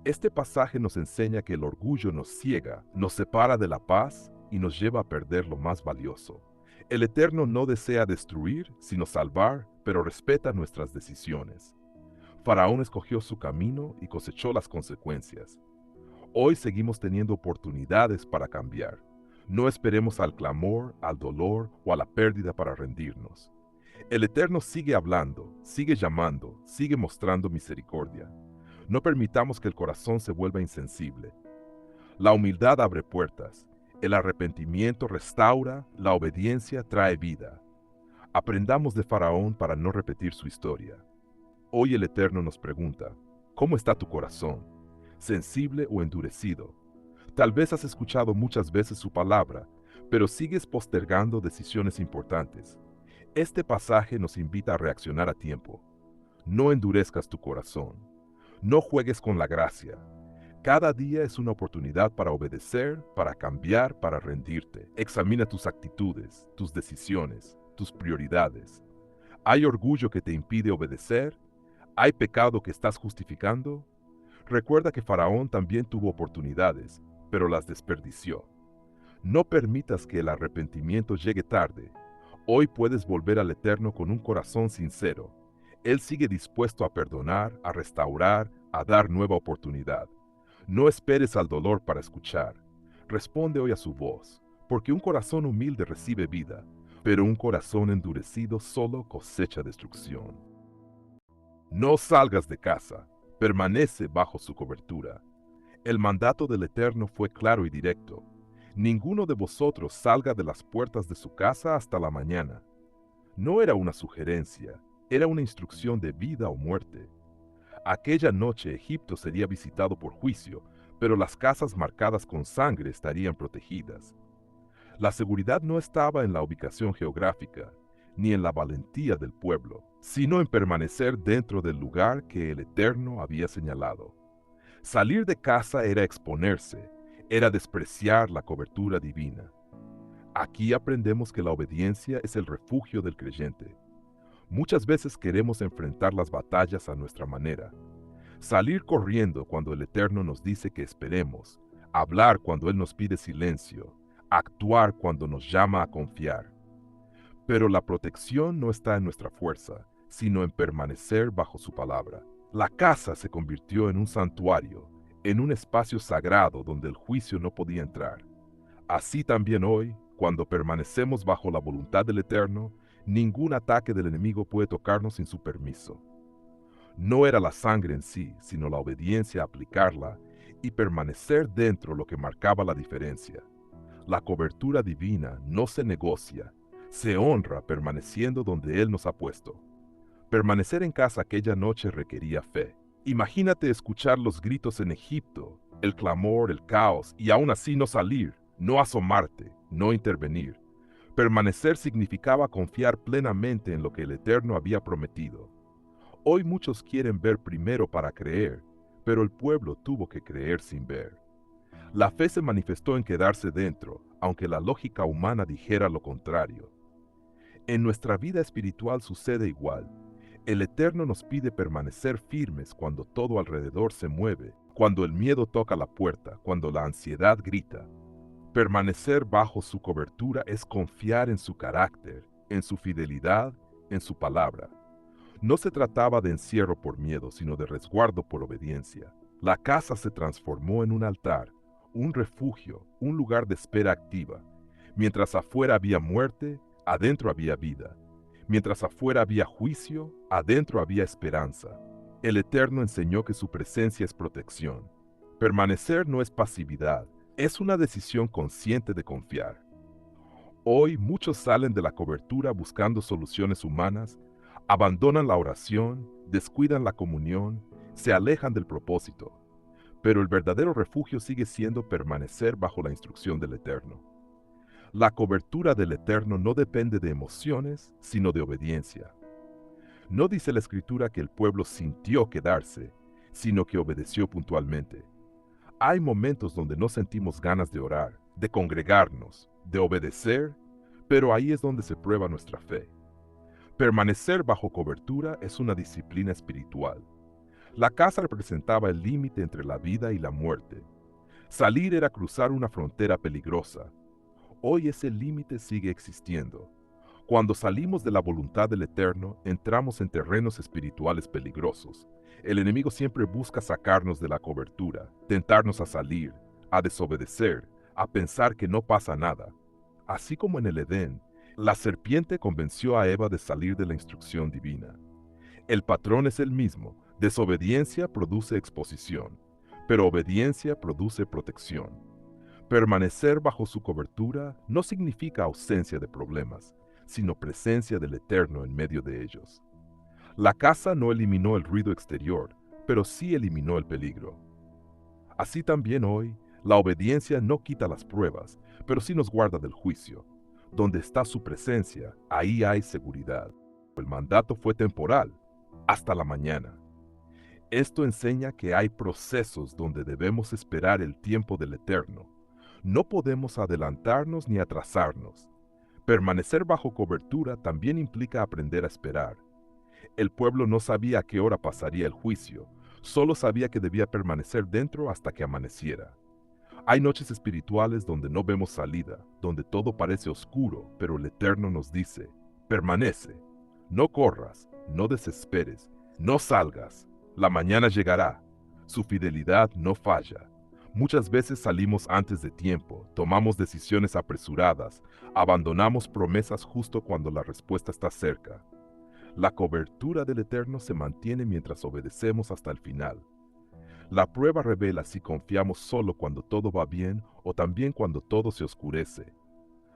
Este pasaje nos enseña que el orgullo nos ciega, nos separa de la paz y nos lleva a perder lo más valioso. El Eterno no desea destruir, sino salvar, pero respeta nuestras decisiones. Faraón escogió su camino y cosechó las consecuencias. Hoy seguimos teniendo oportunidades para cambiar. No esperemos al clamor, al dolor o a la pérdida para rendirnos. El Eterno sigue hablando, sigue llamando, sigue mostrando misericordia. No permitamos que el corazón se vuelva insensible. La humildad abre puertas. El arrepentimiento restaura, la obediencia trae vida. Aprendamos de Faraón para no repetir su historia. Hoy el Eterno nos pregunta, ¿cómo está tu corazón? ¿Sensible o endurecido? Tal vez has escuchado muchas veces su palabra, pero sigues postergando decisiones importantes. Este pasaje nos invita a reaccionar a tiempo. No endurezcas tu corazón. No juegues con la gracia. Cada día es una oportunidad para obedecer, para cambiar, para rendirte. Examina tus actitudes, tus decisiones, tus prioridades. ¿Hay orgullo que te impide obedecer? ¿Hay pecado que estás justificando? Recuerda que Faraón también tuvo oportunidades, pero las desperdició. No permitas que el arrepentimiento llegue tarde. Hoy puedes volver al Eterno con un corazón sincero. Él sigue dispuesto a perdonar, a restaurar, a dar nueva oportunidad. No esperes al dolor para escuchar. Responde hoy a su voz, porque un corazón humilde recibe vida, pero un corazón endurecido solo cosecha destrucción. No salgas de casa, permanece bajo su cobertura. El mandato del Eterno fue claro y directo. Ninguno de vosotros salga de las puertas de su casa hasta la mañana. No era una sugerencia, era una instrucción de vida o muerte. Aquella noche Egipto sería visitado por juicio, pero las casas marcadas con sangre estarían protegidas. La seguridad no estaba en la ubicación geográfica, ni en la valentía del pueblo, sino en permanecer dentro del lugar que el Eterno había señalado. Salir de casa era exponerse, era despreciar la cobertura divina. Aquí aprendemos que la obediencia es el refugio del creyente. Muchas veces queremos enfrentar las batallas a nuestra manera. Salir corriendo cuando el Eterno nos dice que esperemos, hablar cuando Él nos pide silencio, actuar cuando nos llama a confiar. Pero la protección no está en nuestra fuerza, sino en permanecer bajo su palabra. La casa se convirtió en un santuario, en un espacio sagrado donde el juicio no podía entrar. Así también hoy, cuando permanecemos bajo la voluntad del Eterno, ningún ataque del enemigo puede tocarnos sin su permiso. No era la sangre en sí, sino la obediencia a aplicarla y permanecer dentro lo que marcaba la diferencia. La cobertura divina no se negocia, se honra permaneciendo donde Él nos ha puesto. Permanecer en casa aquella noche requería fe. Imagínate escuchar los gritos en Egipto, el clamor, el caos, y aún así no salir, no asomarte, no intervenir. Permanecer significaba confiar plenamente en lo que el Eterno había prometido. Hoy muchos quieren ver primero para creer, pero el pueblo tuvo que creer sin ver. La fe se manifestó en quedarse dentro, aunque la lógica humana dijera lo contrario. En nuestra vida espiritual sucede igual. El Eterno nos pide permanecer firmes cuando todo alrededor se mueve, cuando el miedo toca la puerta, cuando la ansiedad grita. Permanecer bajo su cobertura es confiar en su carácter, en su fidelidad, en su palabra. No se trataba de encierro por miedo, sino de resguardo por obediencia. La casa se transformó en un altar, un refugio, un lugar de espera activa. Mientras afuera había muerte, adentro había vida. Mientras afuera había juicio, adentro había esperanza. El Eterno enseñó que su presencia es protección. Permanecer no es pasividad, es una decisión consciente de confiar. Hoy muchos salen de la cobertura buscando soluciones humanas, abandonan la oración, descuidan la comunión, se alejan del propósito. Pero el verdadero refugio sigue siendo permanecer bajo la instrucción del Eterno. La cobertura del Eterno no depende de emociones, sino de obediencia. No dice la Escritura que el pueblo sintió quedarse, sino que obedeció puntualmente. Hay momentos donde no sentimos ganas de orar, de congregarnos, de obedecer, pero ahí es donde se prueba nuestra fe. Permanecer bajo cobertura es una disciplina espiritual. La casa representaba el límite entre la vida y la muerte. Salir era cruzar una frontera peligrosa. Hoy ese límite sigue existiendo. Cuando salimos de la voluntad del Eterno, entramos en terrenos espirituales peligrosos. El enemigo siempre busca sacarnos de la cobertura, tentarnos a salir, a desobedecer, a pensar que no pasa nada. Así como en el Edén, la serpiente convenció a Eva de salir de la instrucción divina. El patrón es el mismo. Desobediencia produce exposición, pero obediencia produce protección. Permanecer bajo su cobertura no significa ausencia de problemas, sino presencia del Eterno en medio de ellos. La casa no eliminó el ruido exterior, pero sí eliminó el peligro. Así también hoy, la obediencia no quita las pruebas, pero sí nos guarda del juicio. Donde está su presencia, ahí hay seguridad. El mandato fue temporal, hasta la mañana. Esto enseña que hay procesos donde debemos esperar el tiempo del Eterno. No podemos adelantarnos ni atrasarnos. Permanecer bajo cobertura también implica aprender a esperar. El pueblo no sabía a qué hora pasaría el juicio, solo sabía que debía permanecer dentro hasta que amaneciera. Hay noches espirituales donde no vemos salida, donde todo parece oscuro, pero el Eterno nos dice, permanece, no corras, no desesperes, no salgas, la mañana llegará, su fidelidad no falla. Muchas veces salimos antes de tiempo, tomamos decisiones apresuradas, abandonamos promesas justo cuando la respuesta está cerca. La cobertura del Eterno se mantiene mientras obedecemos hasta el final. La prueba revela si confiamos solo cuando todo va bien o también cuando todo se oscurece.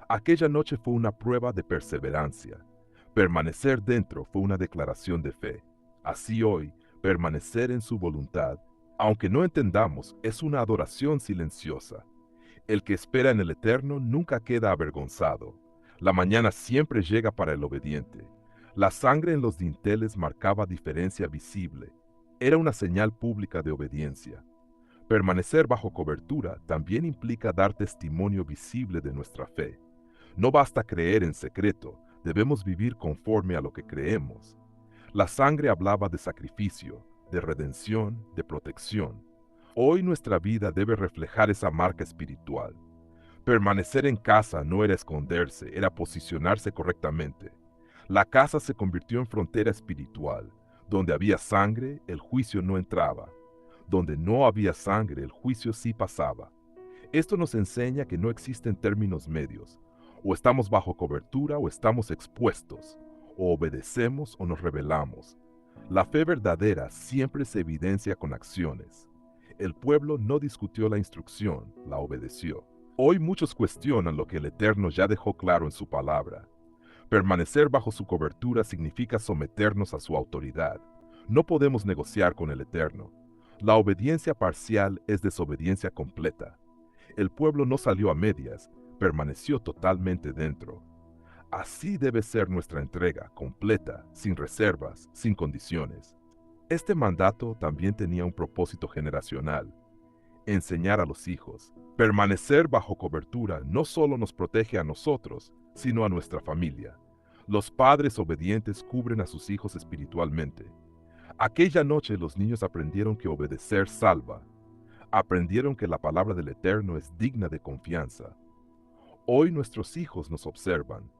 Aquella noche fue una prueba de perseverancia. Permanecer dentro fue una declaración de fe. Así hoy, permanecer en su voluntad, aunque no entendamos, es una adoración silenciosa. El que espera en el Eterno nunca queda avergonzado. La mañana siempre llega para el obediente. La sangre en los dinteles marcaba diferencia visible. Era una señal pública de obediencia. Permanecer bajo cobertura también implica dar testimonio visible de nuestra fe. No basta creer en secreto, debemos vivir conforme a lo que creemos. La sangre hablaba de sacrificio, de redención, de protección. Hoy nuestra vida debe reflejar esa marca espiritual. Permanecer en casa no era esconderse, era posicionarse correctamente. La casa se convirtió en frontera espiritual. Donde había sangre, el juicio no entraba. Donde no había sangre, el juicio sí pasaba. Esto nos enseña que no existen términos medios. O estamos bajo cobertura o estamos expuestos. O obedecemos o nos rebelamos. La fe verdadera siempre se evidencia con acciones. El pueblo no discutió la instrucción, la obedeció. Hoy muchos cuestionan lo que el Eterno ya dejó claro en su palabra. Permanecer bajo su cobertura significa someternos a su autoridad. No podemos negociar con el Eterno. La obediencia parcial es desobediencia completa. El pueblo no salió a medias, permaneció totalmente dentro. Así debe ser nuestra entrega, completa, sin reservas, sin condiciones. Este mandato también tenía un propósito generacional: enseñar a los hijos. Permanecer bajo cobertura no solo nos protege a nosotros, sino a nuestra familia. Los padres obedientes cubren a sus hijos espiritualmente. Aquella noche los niños aprendieron que obedecer salva. Aprendieron que la palabra del Eterno es digna de confianza. Hoy nuestros hijos nos observan.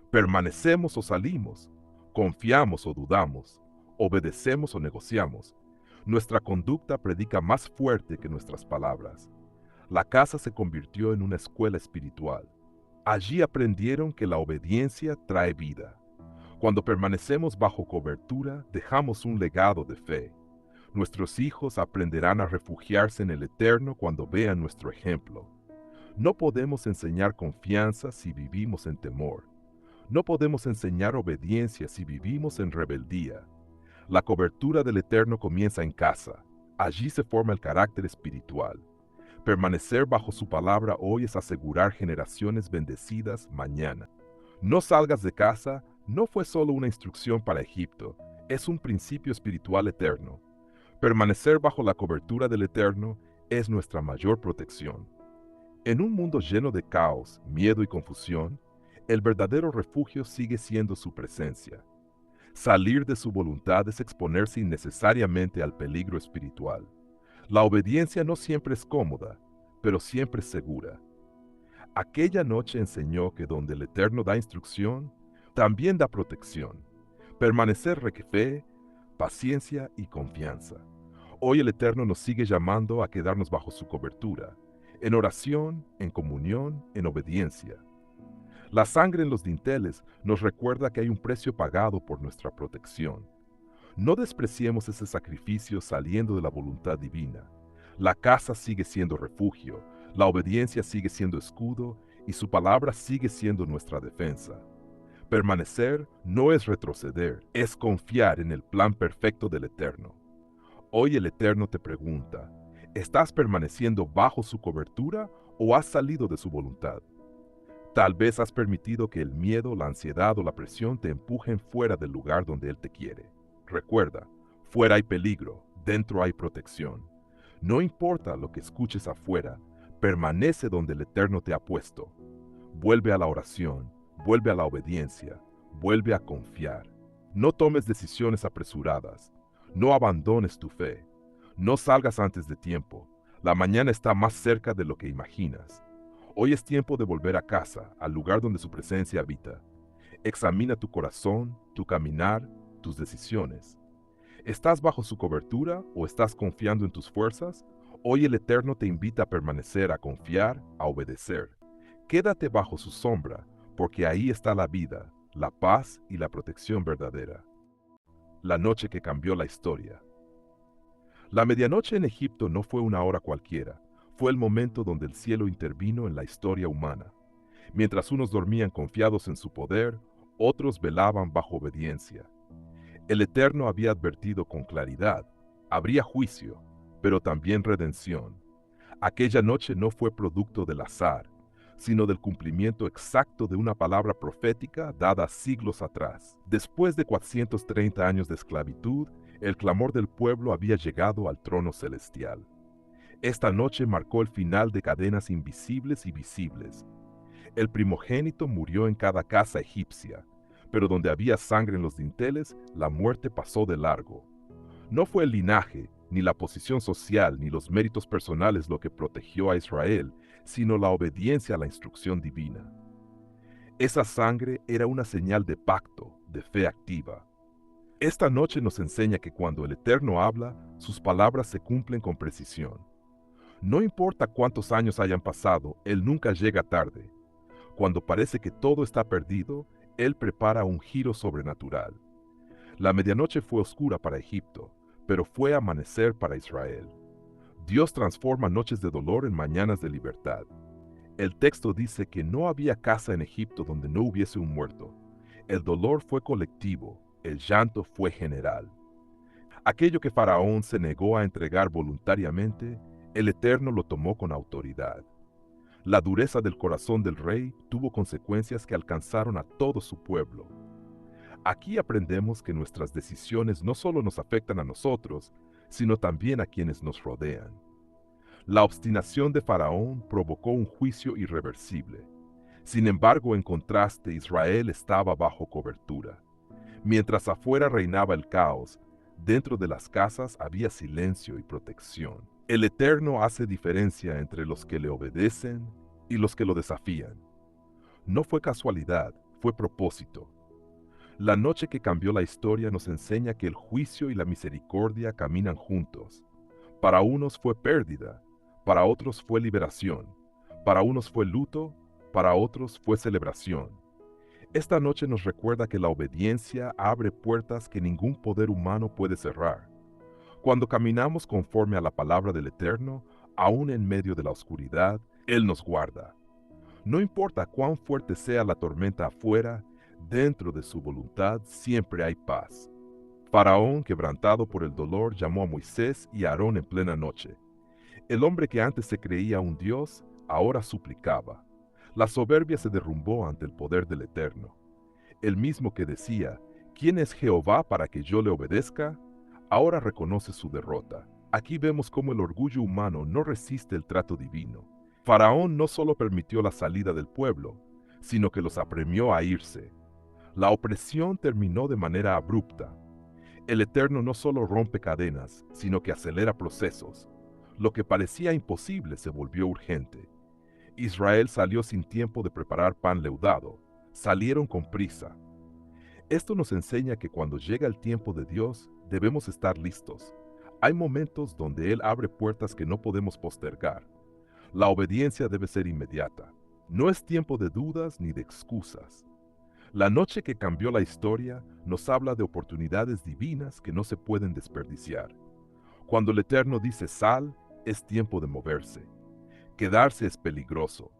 Permanecemos o salimos, confiamos o dudamos, obedecemos o negociamos. Nuestra conducta predica más fuerte que nuestras palabras. La casa se convirtió en una escuela espiritual. Allí aprendieron que la obediencia trae vida. Cuando permanecemos bajo cobertura, dejamos un legado de fe. Nuestros hijos aprenderán a refugiarse en el Eterno cuando vean nuestro ejemplo. No podemos enseñar confianza si vivimos en temor. No podemos enseñar obediencia si vivimos en rebeldía. La cobertura del Eterno comienza en casa. Allí se forma el carácter espiritual. Permanecer bajo su palabra hoy es asegurar generaciones bendecidas mañana. No salgas de casa no fue solo una instrucción para Egipto, es un principio espiritual eterno. Permanecer bajo la cobertura del Eterno es nuestra mayor protección. En un mundo lleno de caos, miedo y confusión, el verdadero refugio sigue siendo su presencia. Salir de su voluntad es exponerse innecesariamente al peligro espiritual. La obediencia no siempre es cómoda, pero siempre es segura. Aquella noche enseñó que donde el Eterno da instrucción, también da protección. Permanecer requiere fe, paciencia y confianza. Hoy el Eterno nos sigue llamando a quedarnos bajo su cobertura, en oración, en comunión, en obediencia. La sangre en los dinteles nos recuerda que hay un precio pagado por nuestra protección. No despreciemos ese sacrificio saliendo de la voluntad divina. La casa sigue siendo refugio, la obediencia sigue siendo escudo y su palabra sigue siendo nuestra defensa. Permanecer no es retroceder, es confiar en el plan perfecto del Eterno. Hoy el Eterno te pregunta, ¿estás permaneciendo bajo su cobertura o has salido de su voluntad? Tal vez has permitido que el miedo, la ansiedad o la presión te empujen fuera del lugar donde Él te quiere. Recuerda, fuera hay peligro, dentro hay protección. No importa lo que escuches afuera, permanece donde el Eterno te ha puesto. Vuelve a la oración, vuelve a la obediencia, vuelve a confiar. No tomes decisiones apresuradas, no abandones tu fe, no salgas antes de tiempo. La mañana está más cerca de lo que imaginas. Hoy es tiempo de volver a casa, al lugar donde su presencia habita. Examina tu corazón, tu caminar, tus decisiones. ¿Estás bajo su cobertura o estás confiando en tus fuerzas? Hoy el Eterno te invita a permanecer, a confiar, a obedecer. Quédate bajo su sombra, porque ahí está la vida, la paz y la protección verdadera. La noche que cambió la historia. La medianoche en Egipto no fue una hora cualquiera, fue el momento donde el cielo intervino en la historia humana. Mientras unos dormían confiados en su poder, otros velaban bajo obediencia. El Eterno había advertido con claridad, habría juicio, pero también redención. Aquella noche no fue producto del azar, sino del cumplimiento exacto de una palabra profética dada siglos atrás. Después de 430 años de esclavitud, el clamor del pueblo había llegado al trono celestial. Esta noche marcó el final de cadenas invisibles y visibles. El primogénito murió en cada casa egipcia, pero donde había sangre en los dinteles, la muerte pasó de largo. No fue el linaje, ni la posición social, ni los méritos personales lo que protegió a Israel, sino la obediencia a la instrucción divina. Esa sangre era una señal de pacto, de fe activa. Esta noche nos enseña que cuando el Eterno habla, sus palabras se cumplen con precisión. No importa cuántos años hayan pasado, Él nunca llega tarde. Cuando parece que todo está perdido, Él prepara un giro sobrenatural. La medianoche fue oscura para Egipto, pero fue amanecer para Israel. Dios transforma noches de dolor en mañanas de libertad. El texto dice que no había casa en Egipto donde no hubiese un muerto. El dolor fue colectivo, el llanto fue general. Aquello que Faraón se negó a entregar voluntariamente, el Eterno lo tomó con autoridad. La dureza del corazón del rey tuvo consecuencias que alcanzaron a todo su pueblo. Aquí aprendemos que nuestras decisiones no solo nos afectan a nosotros, sino también a quienes nos rodean. La obstinación de Faraón provocó un juicio irreversible. Sin embargo, en contraste, Israel estaba bajo cobertura. Mientras afuera reinaba el caos, dentro de las casas había silencio y protección. El Eterno hace diferencia entre los que le obedecen y los que lo desafían. No fue casualidad, fue propósito. La noche que cambió la historia nos enseña que el juicio y la misericordia caminan juntos. Para unos fue pérdida, para otros fue liberación, para unos fue luto, para otros fue celebración. Esta noche nos recuerda que la obediencia abre puertas que ningún poder humano puede cerrar. Cuando caminamos conforme a la palabra del Eterno, aún en medio de la oscuridad, Él nos guarda. No importa cuán fuerte sea la tormenta afuera, dentro de su voluntad siempre hay paz. Faraón, quebrantado por el dolor, llamó a Moisés y a Aarón en plena noche. El hombre que antes se creía un dios, ahora suplicaba. La soberbia se derrumbó ante el poder del Eterno. El mismo que decía, ¿quién es Jehová para que yo le obedezca?, ahora reconoce su derrota. Aquí vemos cómo el orgullo humano no resiste el trato divino. Faraón no solo permitió la salida del pueblo, sino que los apremió a irse. La opresión terminó de manera abrupta. El Eterno no solo rompe cadenas, sino que acelera procesos. Lo que parecía imposible se volvió urgente. Israel salió sin tiempo de preparar pan leudado. Salieron con prisa. Esto nos enseña que cuando llega el tiempo de Dios, debemos estar listos. Hay momentos donde Él abre puertas que no podemos postergar. La obediencia debe ser inmediata. No es tiempo de dudas ni de excusas. La noche que cambió la historia nos habla de oportunidades divinas que no se pueden desperdiciar. Cuando el Eterno dice sal, es tiempo de moverse. Quedarse es peligroso.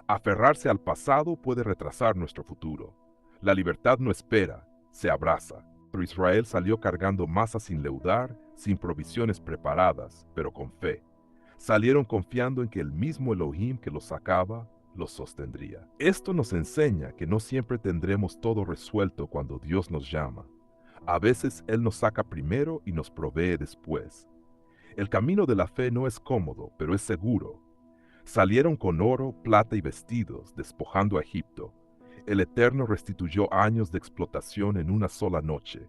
Aferrarse al pasado puede retrasar nuestro futuro. La libertad no espera, se abraza. Pero Israel salió cargando masa sin leudar, sin provisiones preparadas, pero con fe. Salieron confiando en que el mismo Elohim que los sacaba, los sostendría. Esto nos enseña que no siempre tendremos todo resuelto cuando Dios nos llama. A veces Él nos saca primero y nos provee después. El camino de la fe no es cómodo, pero es seguro. Salieron con oro, plata y vestidos, despojando a Egipto. El Eterno restituyó años de explotación en una sola noche.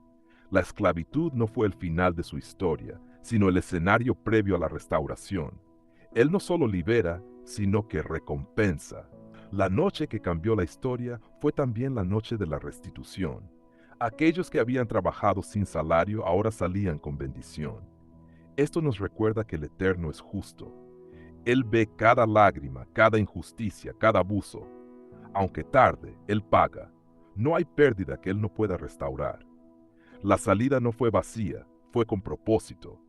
La esclavitud no fue el final de su historia, sino el escenario previo a la restauración. Él no solo libera, sino que recompensa. La noche que cambió la historia fue también la noche de la restitución. Aquellos que habían trabajado sin salario ahora salían con bendición. Esto nos recuerda que el Eterno es justo. Él ve cada lágrima, cada injusticia, cada abuso. Aunque tarde, Él paga. No hay pérdida que Él no pueda restaurar. La salida no fue vacía, fue con propósito.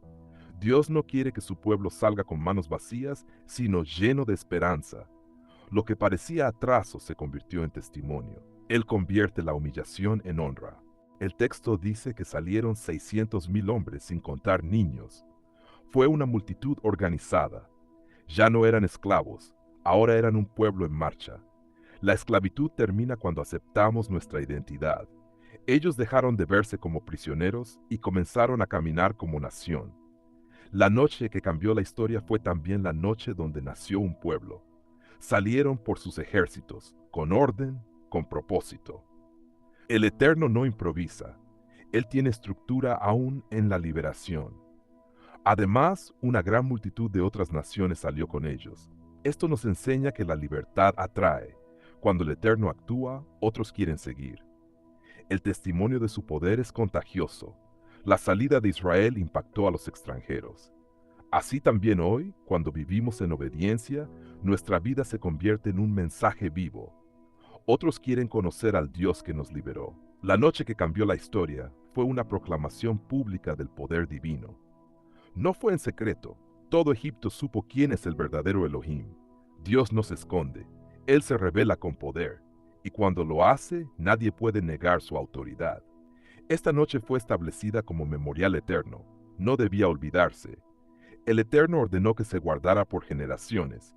Dios no quiere que su pueblo salga con manos vacías, sino lleno de esperanza. Lo que parecía atraso se convirtió en testimonio. Él convierte la humillación en honra. El texto dice que salieron 600,000 hombres sin contar niños. Fue una multitud organizada. Ya no eran esclavos, ahora eran un pueblo en marcha. La esclavitud termina cuando aceptamos nuestra identidad. Ellos dejaron de verse como prisioneros y comenzaron a caminar como nación. La noche que cambió la historia fue también la noche donde nació un pueblo. Salieron por sus ejércitos, con orden, con propósito. El Eterno no improvisa. Él tiene estructura aún en la liberación. Además, una gran multitud de otras naciones salió con ellos. Esto nos enseña que la libertad atrae. Cuando el Eterno actúa, otros quieren seguir. El testimonio de su poder es contagioso. La salida de Israel impactó a los extranjeros. Así también hoy, cuando vivimos en obediencia, nuestra vida se convierte en un mensaje vivo. Otros quieren conocer al Dios que nos liberó. La noche que cambió la historia fue una proclamación pública del poder divino. No fue en secreto. Todo Egipto supo quién es el verdadero Elohim. Dios no se esconde. Él se revela con poder. Y cuando lo hace, nadie puede negar su autoridad. Esta noche fue establecida como memorial eterno. No debía olvidarse. El Eterno ordenó que se guardara por generaciones.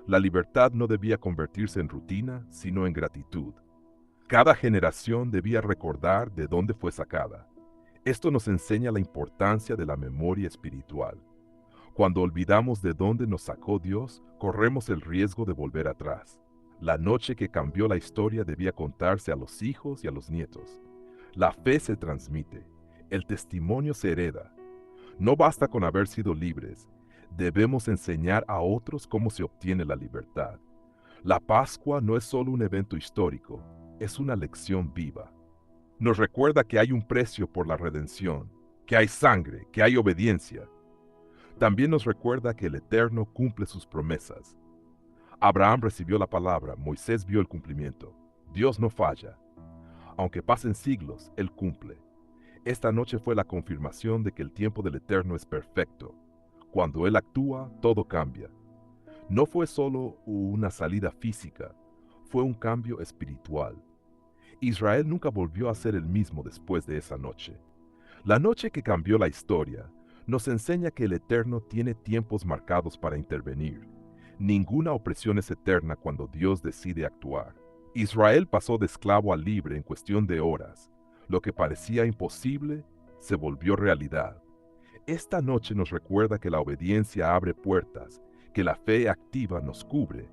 La libertad no debía convertirse en rutina, sino en gratitud. Cada generación debía recordar de dónde fue sacada. Esto nos enseña la importancia de la memoria espiritual. Cuando olvidamos de dónde nos sacó Dios, corremos el riesgo de volver atrás. La noche que cambió la historia debía contarse a los hijos y a los nietos. La fe se transmite, el testimonio se hereda. No basta con haber sido libres, debemos enseñar a otros cómo se obtiene la libertad. La Pascua no es solo un evento histórico, es una lección viva. Nos recuerda que hay un precio por la redención, que hay sangre, que hay obediencia. También nos recuerda que el Eterno cumple sus promesas. Abraham recibió la palabra, Moisés vio el cumplimiento. Dios no falla. Aunque pasen siglos, Él cumple. Esta noche fue la confirmación de que el tiempo del Eterno es perfecto. Cuando Él actúa, todo cambia. No fue solo una salida física, fue un cambio espiritual. Israel nunca volvió a ser el mismo después de esa noche. La noche que cambió la historia nos enseña que el Eterno tiene tiempos marcados para intervenir. Ninguna opresión es eterna cuando Dios decide actuar. Israel pasó de esclavo a libre en cuestión de horas. Lo que parecía imposible se volvió realidad. Esta noche nos recuerda que la obediencia abre puertas, que la fe activa nos cubre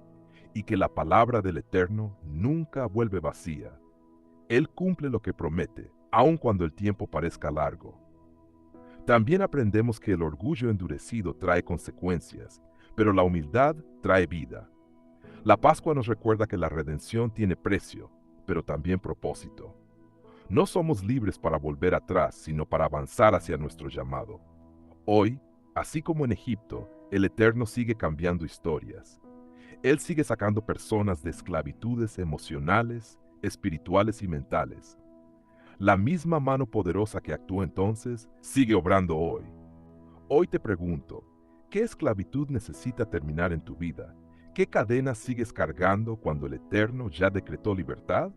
y que la palabra del Eterno nunca vuelve vacía. Él cumple lo que promete, aun cuando el tiempo parezca largo. También aprendemos que el orgullo endurecido trae consecuencias, pero la humildad trae vida. La Pascua nos recuerda que la redención tiene precio, pero también propósito. No somos libres para volver atrás, sino para avanzar hacia nuestro llamado. Hoy, así como en Egipto, el Eterno sigue cambiando historias. Él sigue sacando personas de esclavitudes emocionales, espirituales y mentales. La misma mano poderosa que actuó entonces sigue obrando hoy. Hoy te pregunto, ¿qué esclavitud necesita terminar en tu vida? ¿Qué cadenas sigues cargando cuando el Eterno ya decretó libertad?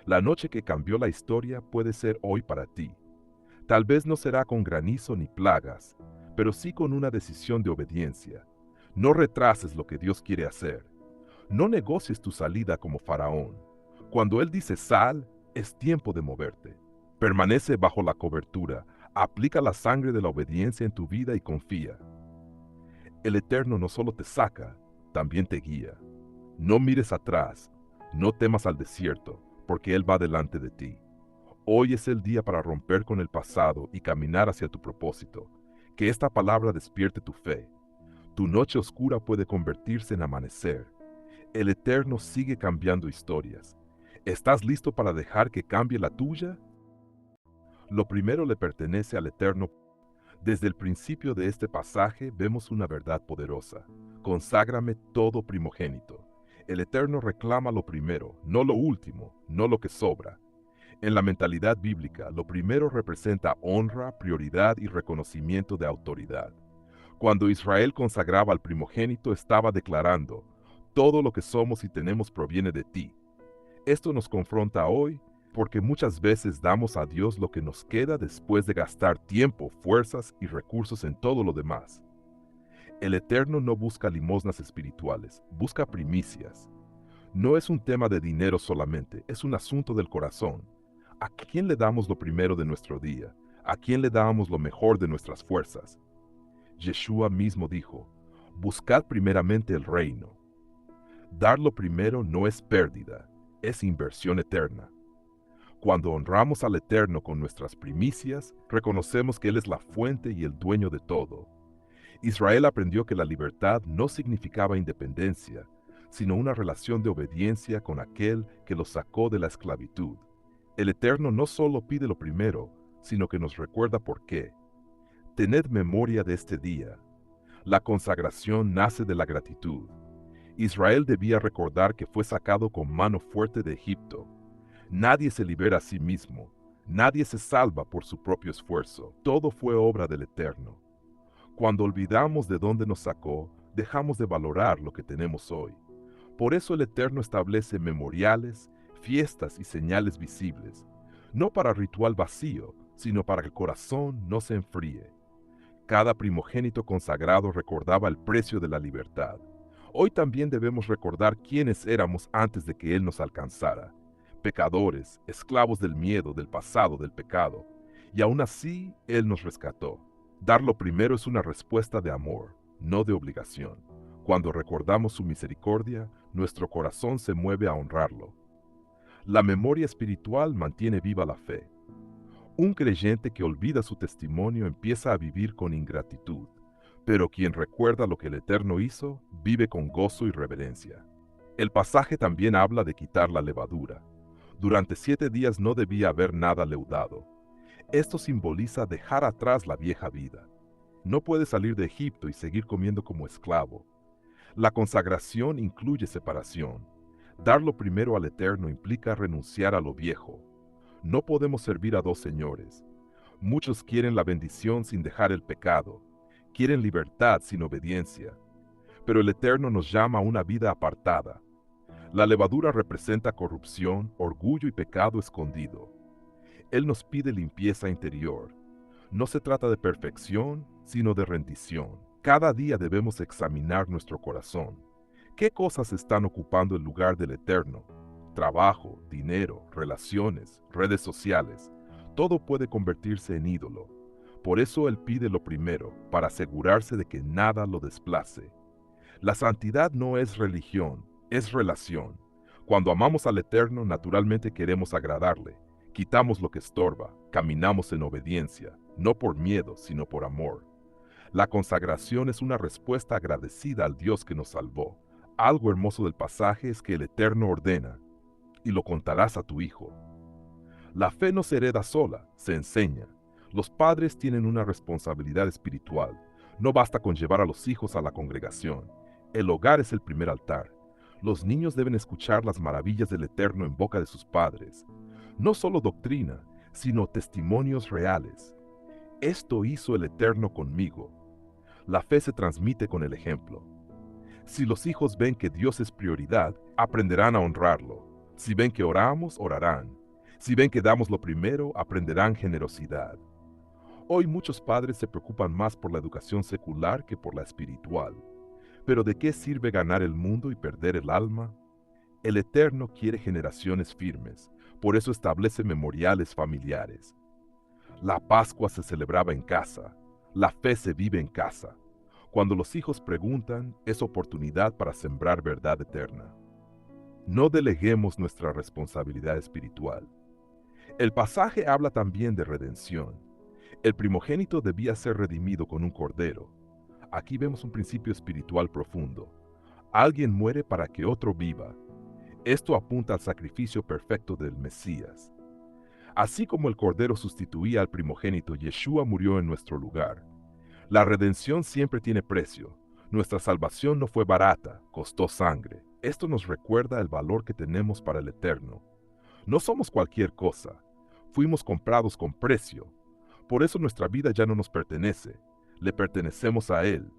La noche que cambió la historia puede ser hoy para ti. Tal vez no será con granizo ni plagas, pero sí con una decisión de obediencia. No retrases lo que Dios quiere hacer. No negocies tu salida como faraón. Cuando Él dice sal, es tiempo de moverte. Permanece bajo la cobertura, aplica la sangre de la obediencia en tu vida y confía. El Eterno no solo te saca, también te guía. No mires atrás, no temas al desierto, porque Él va delante de ti. Hoy es el día para romper con el pasado y caminar hacia tu propósito. Que esta palabra despierte tu fe. Tu noche oscura puede convertirse en amanecer. El Eterno sigue cambiando historias. ¿Estás listo para dejar que cambie la tuya? Lo primero le pertenece al Eterno. Desde el principio de este pasaje vemos una verdad poderosa. Conságrame todo primogénito. El Eterno reclama lo primero, no lo último, no lo que sobra. En la mentalidad bíblica, lo primero representa honra, prioridad y reconocimiento de autoridad. Cuando Israel consagraba al primogénito, estaba declarando, todo lo que somos y tenemos proviene de ti. Esto nos confronta hoy porque muchas veces damos a Dios lo que nos queda después de gastar tiempo, fuerzas y recursos en todo lo demás. El Eterno no busca limosnas espirituales, busca primicias. No es un tema de dinero solamente, es un asunto del corazón. ¿A quién le damos lo primero de nuestro día? ¿A quién le damos lo mejor de nuestras fuerzas? Yeshua mismo dijo, buscad primeramente el reino. Dar lo primero no es pérdida, es inversión eterna. Cuando honramos al Eterno con nuestras primicias, reconocemos que Él es la fuente y el dueño de todo. Israel aprendió que la libertad no significaba independencia, sino una relación de obediencia con aquel que los sacó de la esclavitud. El Eterno no solo pide lo primero, sino que nos recuerda por qué. Tened memoria de este día. La consagración nace de la gratitud. Israel debía recordar que fue sacado con mano fuerte de Egipto. Nadie se libera a sí mismo. Nadie se salva por su propio esfuerzo. Todo fue obra del Eterno. Cuando olvidamos de dónde nos sacó, dejamos de valorar lo que tenemos hoy. Por eso el Eterno establece memoriales, fiestas y señales visibles, no para ritual vacío, sino para que el corazón no se enfríe. Cada primogénito consagrado recordaba el precio de la libertad. Hoy también debemos recordar quiénes éramos antes de que Él nos alcanzara. Pecadores, esclavos del miedo, del pasado, del pecado. Y aún así, Él nos rescató. Dar lo primero es una respuesta de amor, no de obligación. Cuando recordamos su misericordia, nuestro corazón se mueve a honrarlo. La memoria espiritual mantiene viva la fe. Un creyente que olvida su testimonio empieza a vivir con ingratitud, pero quien recuerda lo que el Eterno hizo, vive con gozo y reverencia. El pasaje también habla de quitar la levadura. Durante 7 días no debía haber nada leudado. Esto simboliza dejar atrás la vieja vida. No puedes salir de Egipto y seguir comiendo como esclavo. La consagración incluye separación. Dar lo primero al Eterno implica renunciar a lo viejo. No podemos servir a dos señores. Muchos quieren la bendición sin dejar el pecado. Quieren libertad sin obediencia. Pero el Eterno nos llama a una vida apartada. La levadura representa corrupción, orgullo y pecado escondido. Él nos pide limpieza interior. No se trata de perfección, sino de rendición. Cada día debemos examinar nuestro corazón. ¿Qué cosas están ocupando el lugar del Eterno? Trabajo, dinero, relaciones, redes sociales. Todo puede convertirse en ídolo. Por eso Él pide lo primero, para asegurarse de que nada lo desplace. La santidad no es religión, es relación. Cuando amamos al Eterno, naturalmente queremos agradarle. Quitamos lo que estorba, caminamos en obediencia, no por miedo, sino por amor. La consagración es una respuesta agradecida al Dios que nos salvó. Algo hermoso del pasaje es que el Eterno ordena, y lo contarás a tu hijo. La fe no se hereda sola, se enseña. Los padres tienen una responsabilidad espiritual. No basta con llevar a los hijos a la congregación. El hogar es el primer altar. Los niños deben escuchar las maravillas del Eterno en boca de sus padres. No solo doctrina, sino testimonios reales. Esto hizo el Eterno conmigo. La fe se transmite con el ejemplo. Si los hijos ven que Dios es prioridad, aprenderán a honrarlo. Si ven que oramos, orarán. Si ven que damos lo primero, aprenderán generosidad. Hoy muchos padres se preocupan más por la educación secular que por la espiritual. Pero ¿de qué sirve ganar el mundo y perder el alma? El Eterno quiere generaciones firmes, por eso establece memoriales familiares. La Pascua se celebraba en casa, la fe se vive en casa. Cuando los hijos preguntan, es oportunidad para sembrar verdad eterna. No deleguemos nuestra responsabilidad espiritual. El pasaje habla también de redención. El primogénito debía ser redimido con un cordero. Aquí vemos un principio espiritual profundo. Alguien muere para que otro viva. Esto apunta al sacrificio perfecto del Mesías. Así como el cordero sustituía al primogénito, Yeshua murió en nuestro lugar. La redención siempre tiene precio. Nuestra salvación no fue barata, costó sangre. Esto nos recuerda el valor que tenemos para el Eterno. No somos cualquier cosa. Fuimos comprados con precio. Por eso nuestra vida ya no nos pertenece. Le pertenecemos a Él.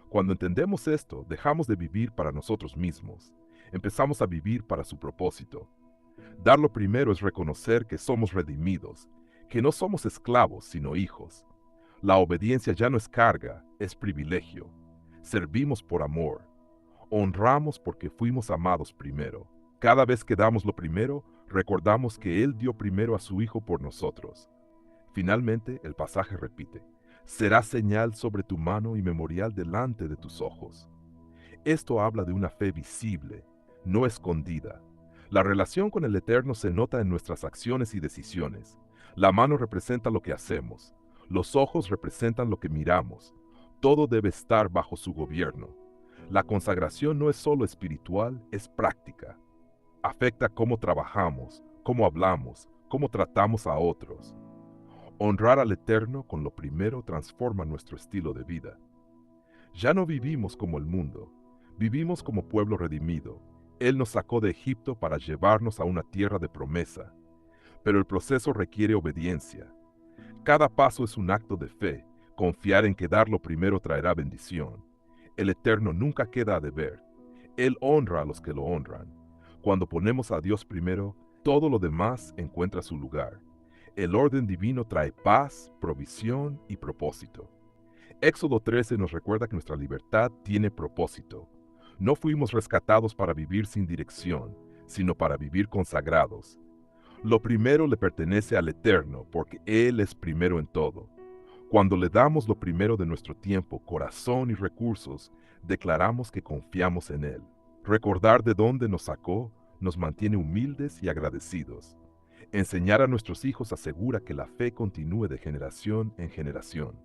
Cuando entendemos esto, dejamos de vivir para nosotros mismos. Empezamos a vivir para su propósito. Dar lo primero es reconocer que somos redimidos, que no somos esclavos, sino hijos. La obediencia ya no es carga, es privilegio. Servimos por amor. Honramos porque fuimos amados primero. Cada vez que damos lo primero, recordamos que Él dio primero a su Hijo por nosotros. Finalmente, el pasaje repite, será señal sobre tu mano y memorial delante de tus ojos. Esto habla de una fe visible, no escondida. La relación con el Eterno se nota en nuestras acciones y decisiones. La mano representa lo que hacemos. Los ojos representan lo que miramos. Todo debe estar bajo su gobierno. La consagración no es solo espiritual, es práctica. Afecta cómo trabajamos, cómo hablamos, cómo tratamos a otros. Honrar al Eterno con lo primero transforma nuestro estilo de vida. Ya no vivimos como el mundo, vivimos como pueblo redimido. Él nos sacó de Egipto para llevarnos a una tierra de promesa, pero el proceso requiere obediencia. Cada paso es un acto de fe, confiar en que dar lo primero traerá bendición. El Eterno nunca queda a deber. Él honra a los que lo honran. Cuando ponemos a Dios primero, todo lo demás encuentra su lugar. El orden divino trae paz, provisión y propósito. Éxodo 13 nos recuerda que nuestra libertad tiene propósito. No fuimos rescatados para vivir sin dirección, sino para vivir consagrados. Lo primero le pertenece al Eterno, porque Él es primero en todo. Cuando le damos lo primero de nuestro tiempo, corazón y recursos, declaramos que confiamos en Él. Recordar de dónde nos sacó nos mantiene humildes y agradecidos. Enseñar a nuestros hijos asegura que la fe continúe de generación en generación.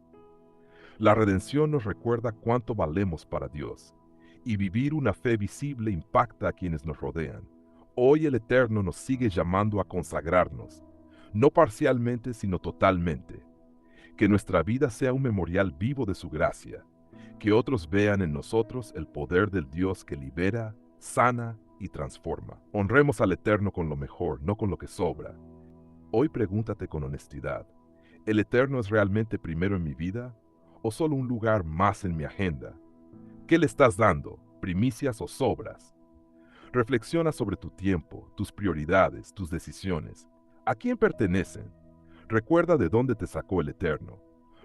La redención nos recuerda cuánto valemos para Dios, y vivir una fe visible impacta a quienes nos rodean. Hoy el Eterno nos sigue llamando a consagrarnos, no parcialmente sino totalmente. Que nuestra vida sea un memorial vivo de su gracia, que otros vean en nosotros el poder del Dios que libera, sana y transforma. Honremos al Eterno con lo mejor, no con lo que sobra. Hoy pregúntate con honestidad, ¿el Eterno es realmente primero en mi vida o solo un lugar más en mi agenda? ¿Qué le estás dando, primicias o sobras? Reflexiona sobre tu tiempo, tus prioridades, tus decisiones. ¿A quién pertenecen? Recuerda de dónde te sacó el Eterno.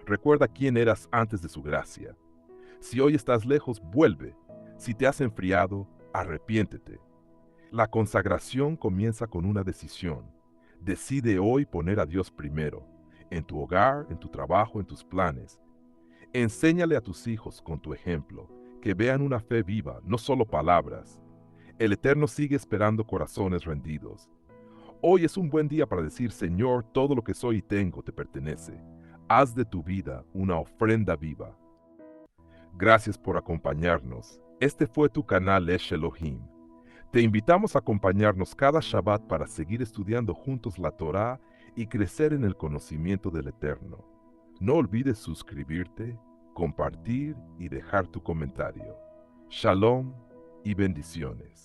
Recuerda quién eras antes de su gracia. Si hoy estás lejos, vuelve. Si te has enfriado, arrepiéntete. La consagración comienza con una decisión. Decide hoy poner a Dios primero, en tu hogar, en tu trabajo, en tus planes. Enséñale a tus hijos con tu ejemplo, que vean una fe viva, no solo palabras. El Eterno sigue esperando corazones rendidos. Hoy es un buen día para decir, Señor, todo lo que soy y tengo te pertenece. Haz de tu vida una ofrenda viva. Gracias por acompañarnos. Este fue tu canal Esh Elohim. Te invitamos a acompañarnos cada Shabbat para seguir estudiando juntos la Torá y crecer en el conocimiento del Eterno. No olvides suscribirte, compartir y dejar tu comentario. Shalom y bendiciones.